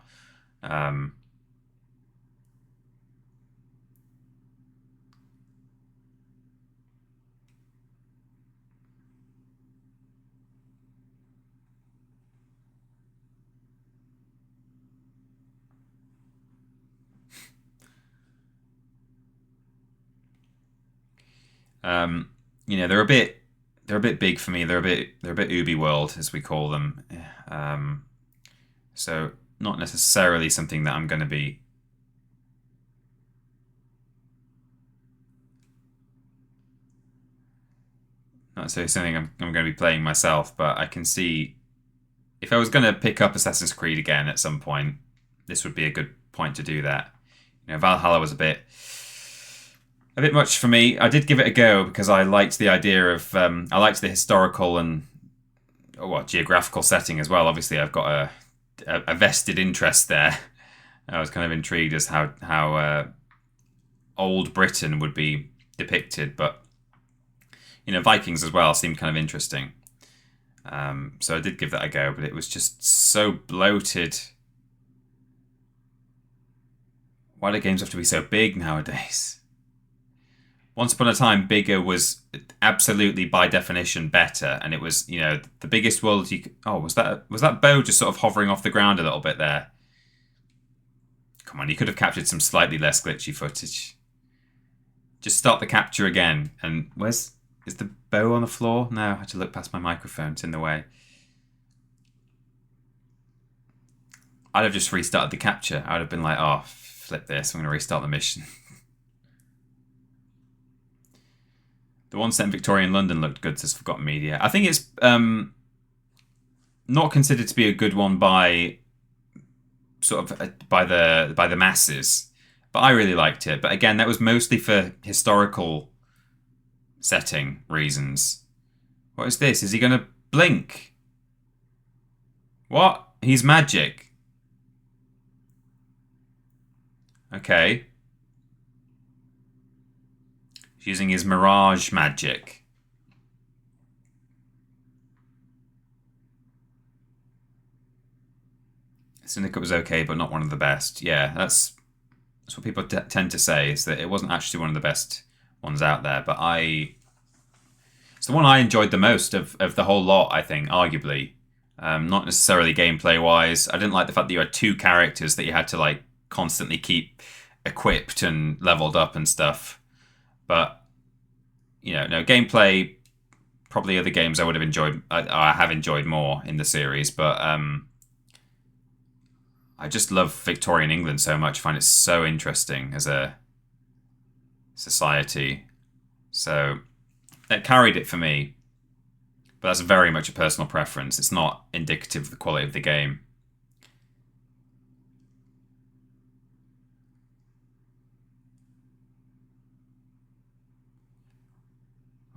[SPEAKER 1] They're a bit big for me. They're a bit Ubi World, as we call them. So not necessarily something that I'm going to be not necessarily something I'm going to be playing myself, but I can see if I was going to pick up Assassin's Creed again at some point, this would be a good point to do that. Valhalla was a bit much for me. I did give it a go because I liked the idea of I liked the historical and geographical setting as well. Obviously, I've got a vested interest there. I was kind of intrigued as how old Britain would be depicted, but Vikings as well seemed kind of interesting. So I did give that a go, but it was just so bloated. Why do games have to be so big nowadays? Once upon a time, bigger was absolutely by definition better, and it was the biggest world you could... Oh, was that bow just sort of hovering off the ground a little bit there? Come on, you could have captured some slightly less glitchy footage. Just start the capture again. And is the bow on the floor? No, I had to look past my microphone. It's in the way. I'd have just restarted the capture. I would have been like, oh, flip this. I'm going to restart the mission. The one set in Victorian London looked good, says Forgotten Media. I think it's not considered to be a good one by by the masses, but I really liked it. But again, that was mostly for historical setting reasons. What is this? Is he going to blink? What? He's magic. Okay. He's using his mirage magic. Syndicate was okay, but not one of the best. Yeah, that's what people tend to say, is that it wasn't actually one of the best ones out there. But it's the one I enjoyed the most of the whole lot, I think, arguably. Not necessarily gameplay-wise. I didn't like the fact that you had two characters that you had to constantly keep equipped and leveled up and stuff. But, no, gameplay, probably other games I would have enjoyed, I have enjoyed more in the series, but I just love Victorian England so much. I find it so interesting as a society. So it carried it for me. But that's very much a personal preference. It's not indicative of the quality of the game.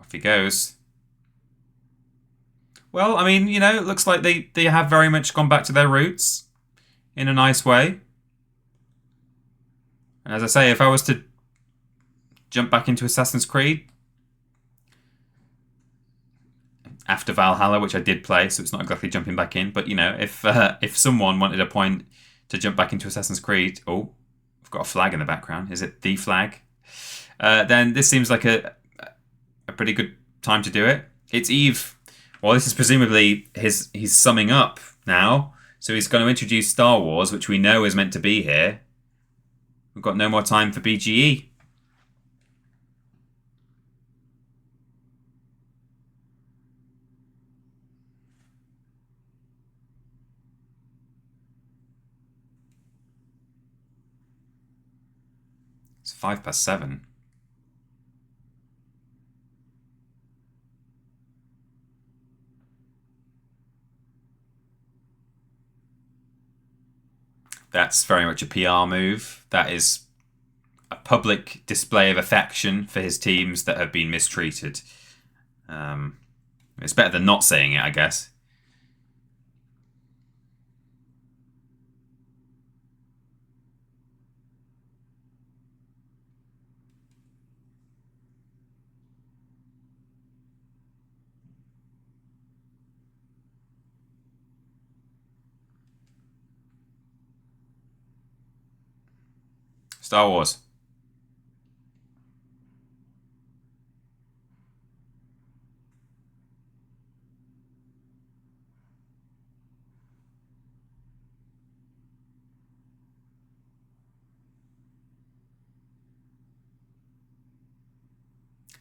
[SPEAKER 1] Off he goes. Well, I mean, it looks like they have very much gone back to their roots in a nice way. And as I say, if I was to jump back into Assassin's Creed after Valhalla, which I did play, so it's not exactly jumping back in, but if someone wanted a point to jump back into Assassin's Creed, oh, I've got a flag in the background. Is it the flag? Then this seems like a pretty good time to do it. It's Eve. Well, this is presumably he's summing up now. So he's going to introduce Star Wars, which we know is meant to be here. We've got no more time for BGE. It's 7:05. That's very much a PR move. That is a public display of affection for his teams that have been mistreated. It's better than not saying it, I guess. Star Wars.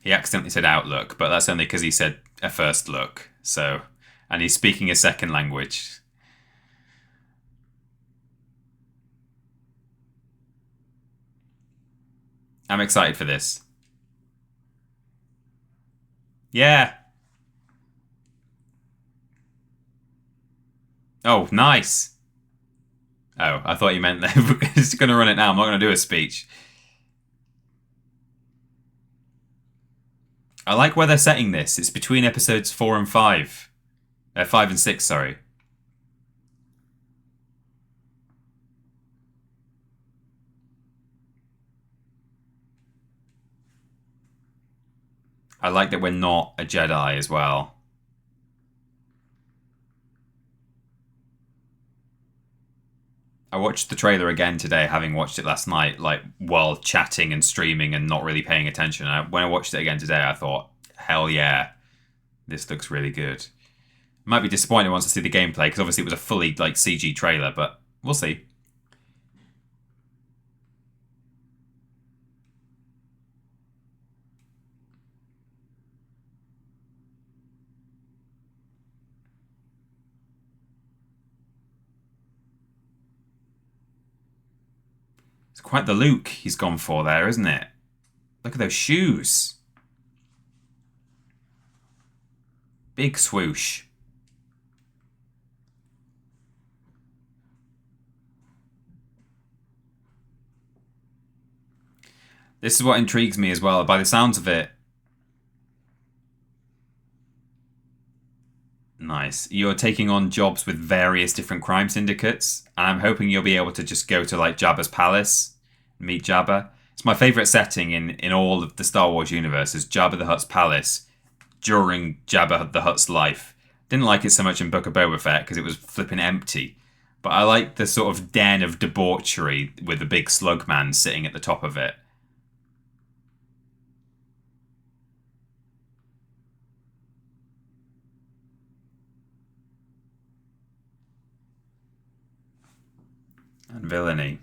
[SPEAKER 1] He accidentally said Outlook, but that's only because he said a first look. So, and he's speaking a second language. I'm excited for this. Yeah. Oh, nice. Oh, I thought you meant that he's going to run it now. I'm not going to do a speech. I like where they're setting this. It's between episodes 4 and 5. 5 and 6, sorry. I like that we're not a Jedi as well. I watched the trailer again today, having watched it last night, like while chatting and streaming and not really paying attention. When I watched it again today, I thought, hell yeah, this looks really good. Might be disappointed once I see the gameplay, because obviously it was a fully like CG trailer, but we'll see. It's quite the look he's gone for there, isn't it? Look at those shoes. Big swoosh. This is what intrigues me as well. By the sounds of it, nice. You're taking on jobs with various different crime syndicates, and I'm hoping you'll be able to just go to like Jabba's palace, meet Jabba. It's my favourite setting in all of the Star Wars universe is Jabba the Hutt's palace during Jabba the Hutt's life. Didn't like it so much in Book of Boba Fett because it was flipping empty, but I like the sort of den of debauchery with the big slug man sitting at the top of it. And villainy.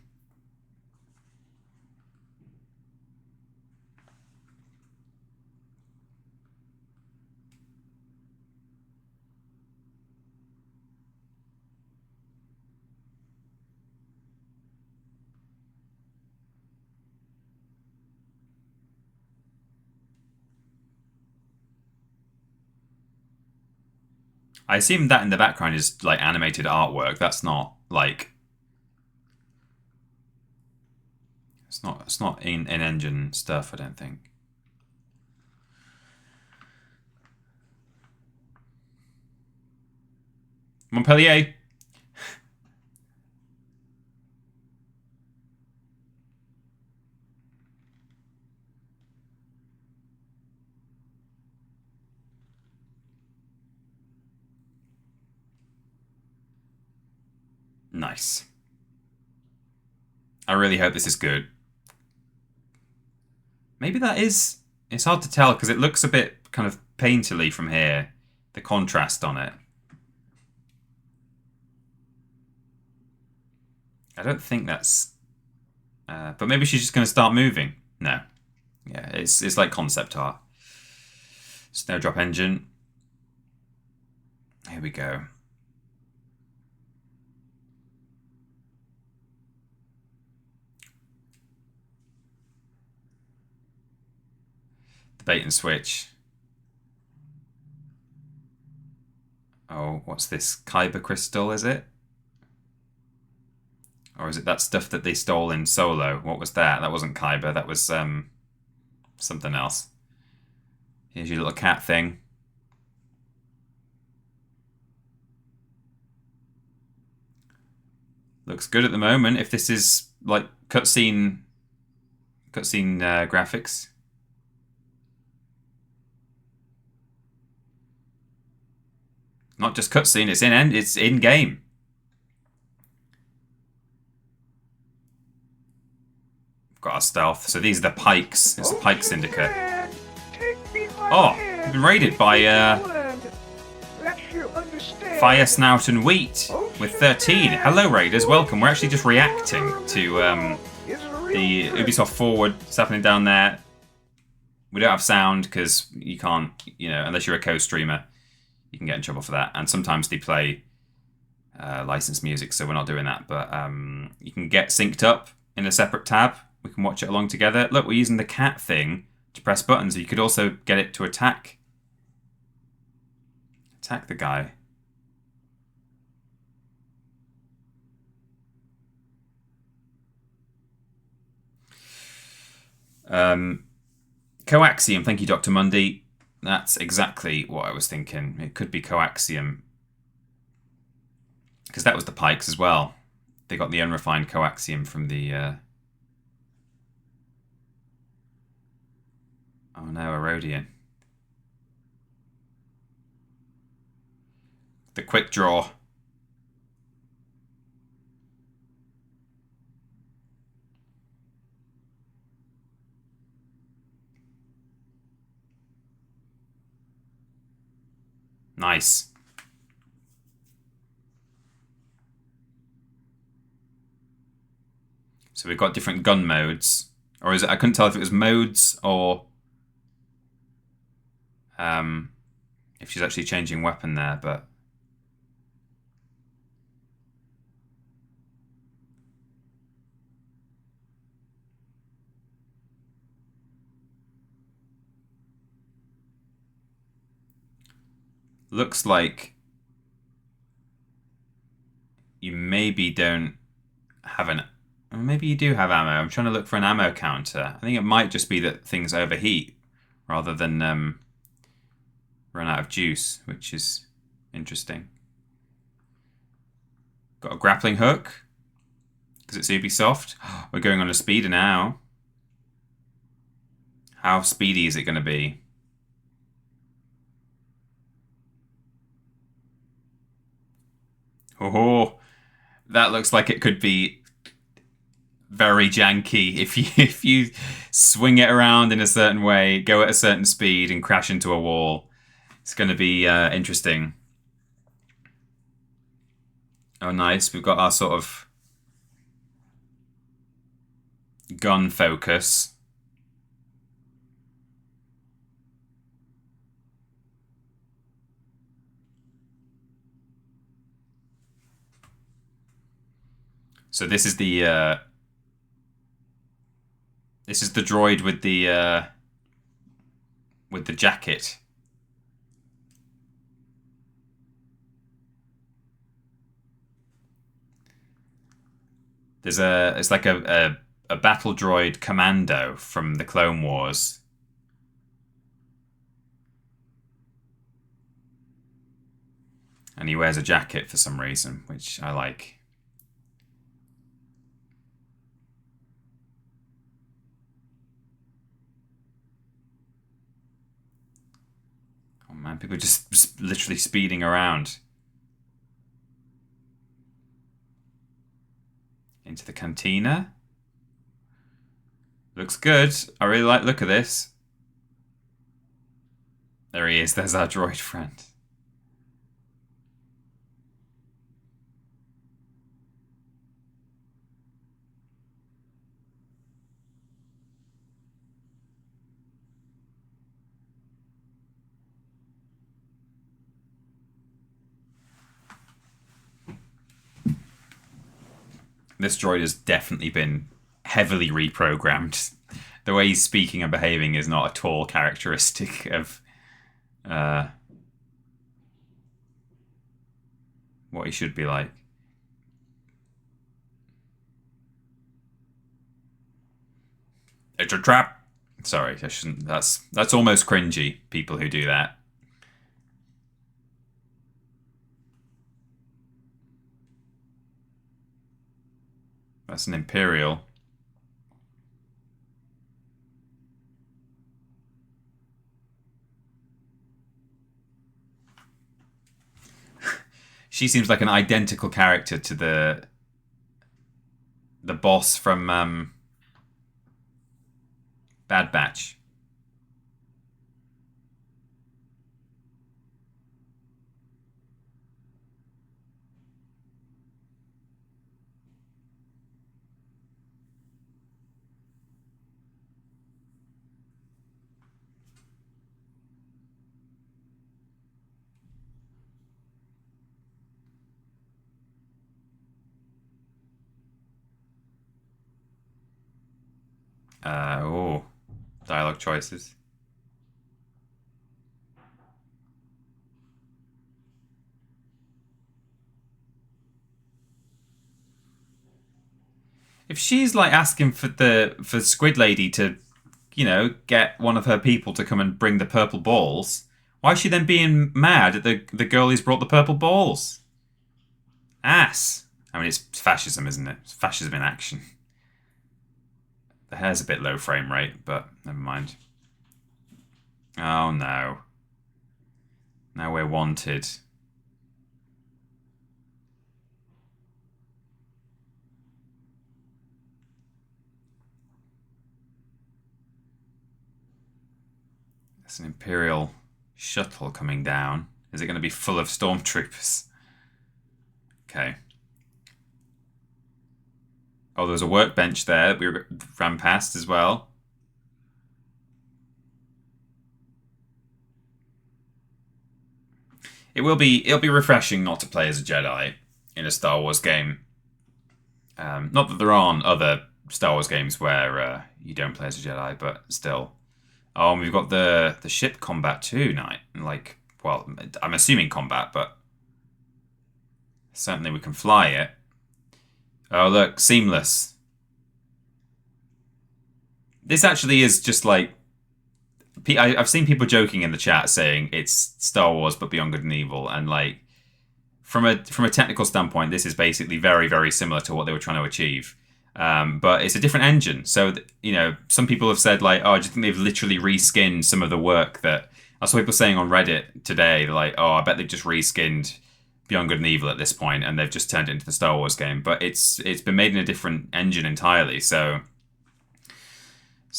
[SPEAKER 1] I assume that in the background is like animated artwork. That's not like it's not in-engine stuff, I don't think. Montpellier. Nice. I really hope this is good. Maybe that is... It's hard to tell because it looks a bit kind of painterly from here. The contrast on it. I don't think that's... but maybe she's just going to start moving. No. Yeah, it's like concept art. Snowdrop engine. Here we go. The bait and switch. Oh, what's this? Kyber crystal, is it? Or is it that stuff that they stole in Solo? What was that? That wasn't Kyber, that was something else. Here's your little cat thing. Looks good at the moment. If this is like cutscene graphics. Not just cutscene, it's in game. We've got our stealth. So these are the Pikes. It's the Pike Syndicate. Oh, we've been raided by Fire Snout and Wheat with 13. Hello raiders, welcome. We're actually just reacting to the Ubisoft Forward that's happening down there. We don't have sound because you can't, unless you're a co-streamer, you can get in trouble for that. And sometimes they play licensed music, so we're not doing that. But you can get synced up in a separate tab. We can watch it along together. Look, we're using the cat thing to press buttons. You could also get it to attack the guy. Coaxium, thank you, Dr. Mundy. That's exactly what I was thinking. It could be Coaxium. Because that was the Pikes as well. They got the unrefined Coaxium from the... Oh no, Erodian. The quick draw. Nice. So we've got different gun modes. Or is it? I couldn't tell if it was modes or if she's actually changing weapon there, but looks like you maybe don't have an... Maybe you do have ammo. I'm trying to look for an ammo counter. I think it might just be that things overheat rather than run out of juice, which is interesting. Got a grappling hook because it's Ubisoft. We're going on a speeder now. How speedy is it going to be? Oh, that looks like it could be very janky if you swing it around in a certain way, go at a certain speed, and crash into a wall. It's going to be interesting. Oh, nice. We've got our sort of gun focus. So this is the droid with the jacket. It's like a battle droid commando from the Clone Wars. And he wears a jacket for some reason, which I like. Oh man, people just literally speeding around. Into the cantina. Looks good. I really like the look of this. There he is. There's our droid friend. This droid has definitely been heavily reprogrammed. The way he's speaking and behaving is not at all characteristic of what he should be like. It's a trap. Sorry, I shouldn't. That's almost cringy. People who do that. That's an Imperial. She seems like an identical character to the boss from Bad Batch. Oh, dialogue choices. If she's like asking for Squid Lady to, get one of her people to come and bring the purple balls, why is she then being mad at the girl who's brought the purple balls? Ass. I mean, it's fascism, isn't it? It's fascism in action. The hair's a bit low frame rate, but never mind. Oh no. Now we're wanted. It's an Imperial shuttle coming down. Is it going to be full of stormtroopers? Okay. Oh, there's a workbench there that we ran past as well. It'll be refreshing not to play as a Jedi in a Star Wars game. Not that there aren't other Star Wars games where you don't play as a Jedi, but still. Oh, and we've got the ship combat too, like, well, I'm assuming combat, but certainly we can fly it. Oh, look, seamless. This actually is just like... I've seen people joking in the chat saying it's Star Wars but Beyond Good and Evil, and like from a technical standpoint, this is basically very, very similar to what they were trying to achieve. But it's a different engine. So, some people have said like, oh, I just think they've literally reskinned some of the work that... I saw people saying on Reddit today, like, oh, I bet they've just reskinned Beyond Good and Evil at this point, and they've just turned it into the Star Wars game. But it's been made in a different engine entirely, so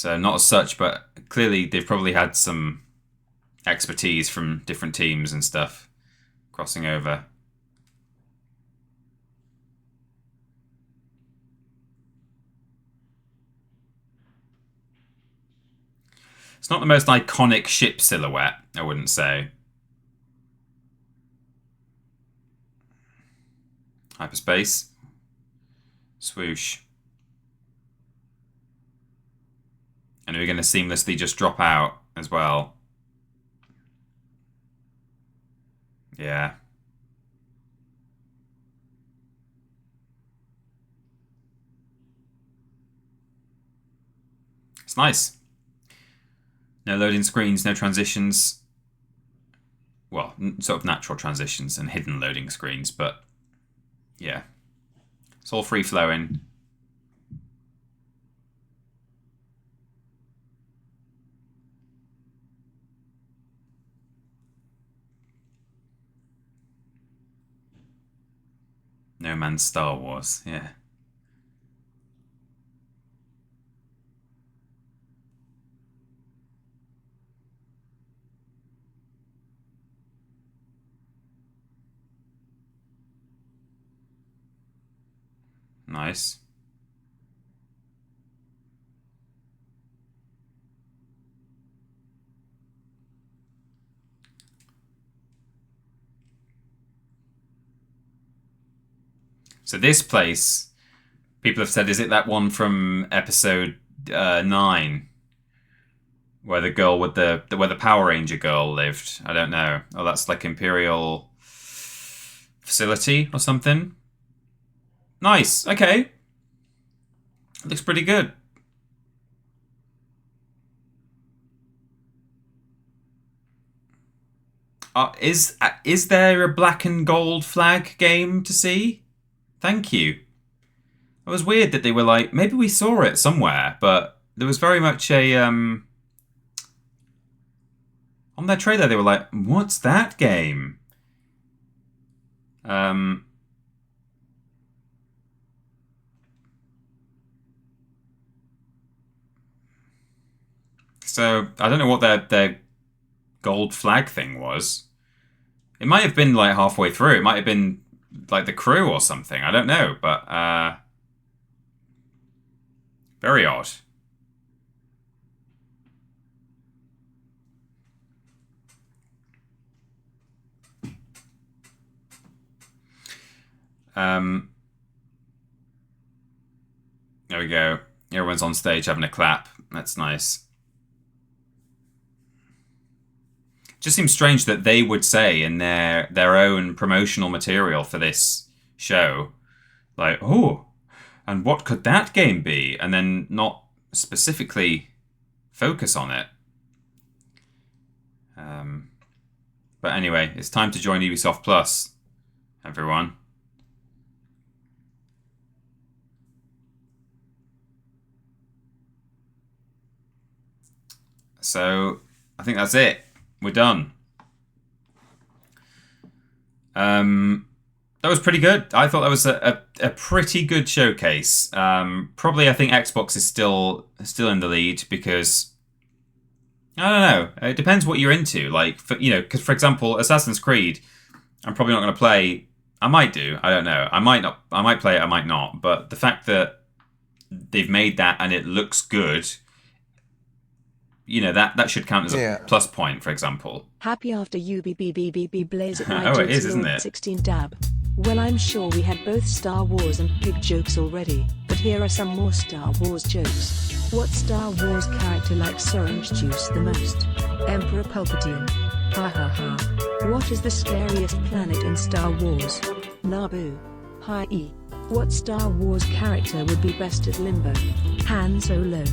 [SPEAKER 1] not as such, but clearly they've probably had some expertise from different teams and stuff crossing over. It's not the most iconic ship silhouette, I wouldn't say. Hyperspace. Swoosh. And we're going to seamlessly just drop out as well. Yeah. It's nice. No loading screens, no transitions. Well, sort of natural transitions and hidden loading screens, but yeah. It's all free-flowing. No Man's Star Wars, yeah. Nice. So this place, people have said, is it that one from episode 9? Where the girl with where the Power Ranger girl lived? I don't know. Oh, that's like Imperial facility or something. Nice. Okay. Looks pretty good. Is there a black and gold flag game to see? Thank you. It was weird that they were like, maybe we saw it somewhere, but there was very much a on their trailer they were like, what's that game? So I don't know what their gold flag thing was. It might have been like halfway through. It might have been like the crew or something. I don't know, but very odd. There we go. Everyone's on stage having a clap. That's nice. Just seems strange that they would say in their own promotional material for this show, like, oh, and what could that game be? And then not specifically focus on it. But anyway, it's time to join Ubisoft Plus, everyone. So, I think that's it. We're done. That was pretty good. I thought that was a pretty good showcase. Probably, I think Xbox is still in the lead because I don't know. It depends what you're into. Like, because for example, Assassin's Creed, I'm probably not going to play. I might do. I don't know. I might not. I might play it. I might not. But the fact that they've made that and it looks good, that should count as a plus point. For example.
[SPEAKER 3] Happy after UBBBBB Blaze at
[SPEAKER 1] Oh, it is, isn't it?
[SPEAKER 3] 16 dab. Well, I'm sure we had both Star Wars and pig jokes already, but here are some more Star Wars jokes. What Star Wars character likes orange juice the most? Emperor Palpatine. Ha ha ha. What is the scariest planet in Star Wars? Naboo. Hi-e. What Star Wars character would be best at limbo? Han Solo.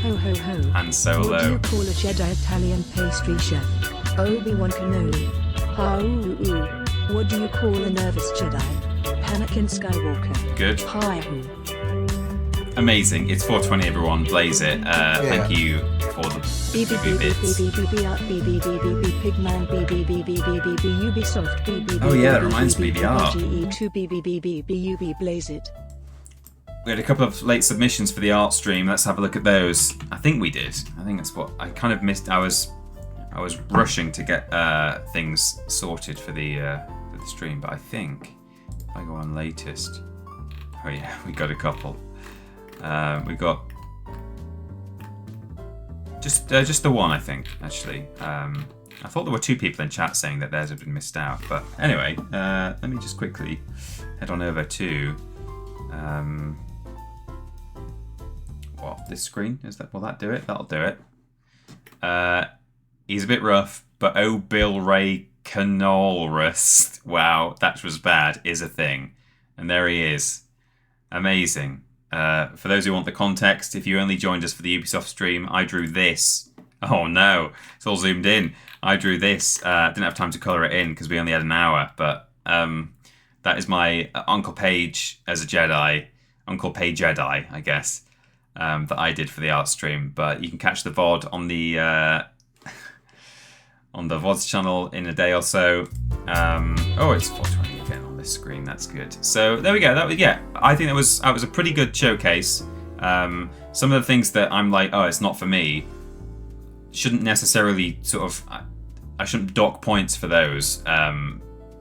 [SPEAKER 3] Ho ho ho.
[SPEAKER 1] Han Solo.
[SPEAKER 3] What do you call a Jedi Italian pastry chef? Obi-Wan Kenobi. Ha-ooh-ooh. What do you call a nervous Jedi? Anakin Skywalker.
[SPEAKER 1] Good.
[SPEAKER 3] Hi-hoo.
[SPEAKER 1] Amazing. It's 420, everyone. Blaze it. Thank you for the bits.
[SPEAKER 3] Pigman Ubisoft
[SPEAKER 1] Oh yeah, that reminds me, the art.
[SPEAKER 3] GE2 Blaze it.
[SPEAKER 1] We had a couple of late submissions for the art stream. Let's have a look at those. I think we did. I think that's what I kind of missed. I was rushing to get things sorted for the stream, but I think if I go on latest, oh yeah, we got a couple. We got just the one, I think, actually. I thought there were two people in chat saying that theirs had been missed out, but anyway, let me just quickly head on over to this screen. Will that do it? That'll do it. He's a bit rough, but oh, Bill Ray Canolrus, wow, that was bad, is a thing. And there he is. Amazing. For those who want the context, if you only joined us for the Ubisoft stream, I drew this. Oh no, it's all zoomed in. I drew this. Didn't have time to colour it in because we only had an hour, but that is my Uncle Page as a Jedi. Uncle Page Jedi, I guess, that I did for the art stream. But you can catch the VOD on the VODs channel in a day or so. Oh, it's 420 again on this screen. That's good. So there we go. I think that was a pretty good showcase. Some of the things that I'm like, oh, it's not for me, shouldn't necessarily I shouldn't dock points for those.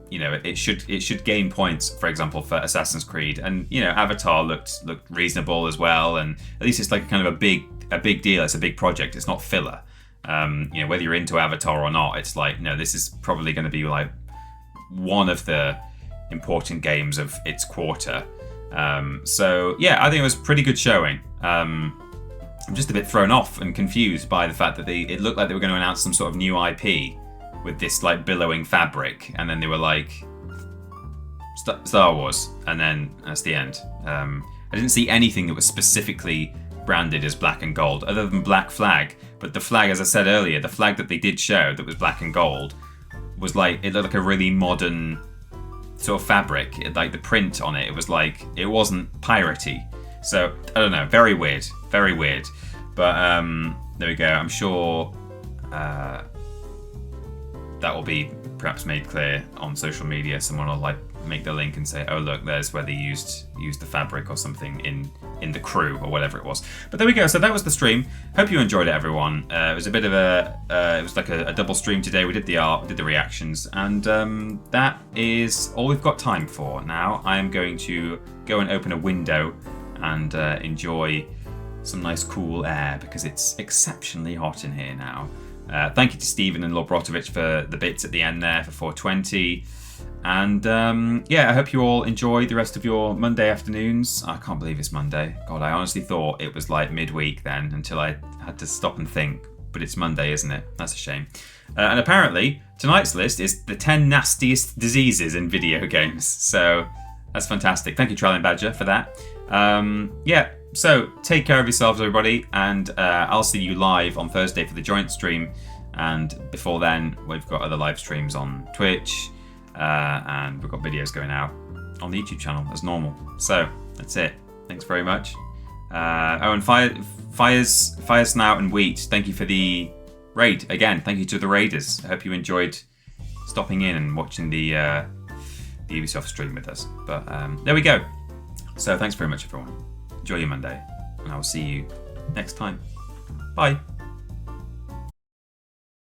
[SPEAKER 1] It should gain points, for example, for Assassin's Creed, and Avatar looked reasonable as well, and at least it's like kind of a big deal. It's a big project. It's not filler. Whether you're into Avatar or not, it's like, no, this is probably going to be like one of the important games of its quarter. So yeah, I think it was a pretty good showing. I'm just a bit thrown off and confused by the fact that it looked like they were going to announce some sort of new IP with this like billowing fabric, and then they were like Star Wars, and then that's the end. I didn't see anything that was specifically branded as black and gold, other than Black Flag. But the flag, as I said earlier, the flag that they did show that was black and gold was like, it looked like a really modern sort of fabric. Like the print on it, it was like, it wasn't piratey. So I don't know, very weird. But there we go. I'm sure that will be perhaps made clear on social media. Someone will like make the link and say, oh look, there's where they used the fabric or something in the crew or whatever it was. But there we go. So that was the stream. Hope you enjoyed it, everyone. It was a bit of it was like a double stream today. We did the art, we did the reactions, and that is all we've got time for now. I am going to go and open a window and enjoy some nice cool air because it's exceptionally hot in here now. Thank you to Stephen and Lord Brotovich for the bits at the end there for 420. And I hope you all enjoy the rest of your Monday afternoons. I can't believe it's Monday. God, I honestly thought it was like midweek then until I had to stop and think. But it's Monday, isn't it? That's a shame. And apparently, tonight's list is the 10 nastiest diseases in video games. So that's fantastic. Thank you, Trailing Badger, for that. So take care of yourselves, everybody. And I'll see you live on Thursday for the joint stream. And before then, we've got other live streams on Twitch. And we've got videos going out on the YouTube channel as normal. So that's it. Thanks very much. And Fires Snout and Wheat, thank you for the raid again. Thank you to the raiders. I hope you enjoyed stopping in and watching the Ubisoft stream with us. But there we go. So thanks very much, everyone. Enjoy your Monday, and I will see you next time. Bye.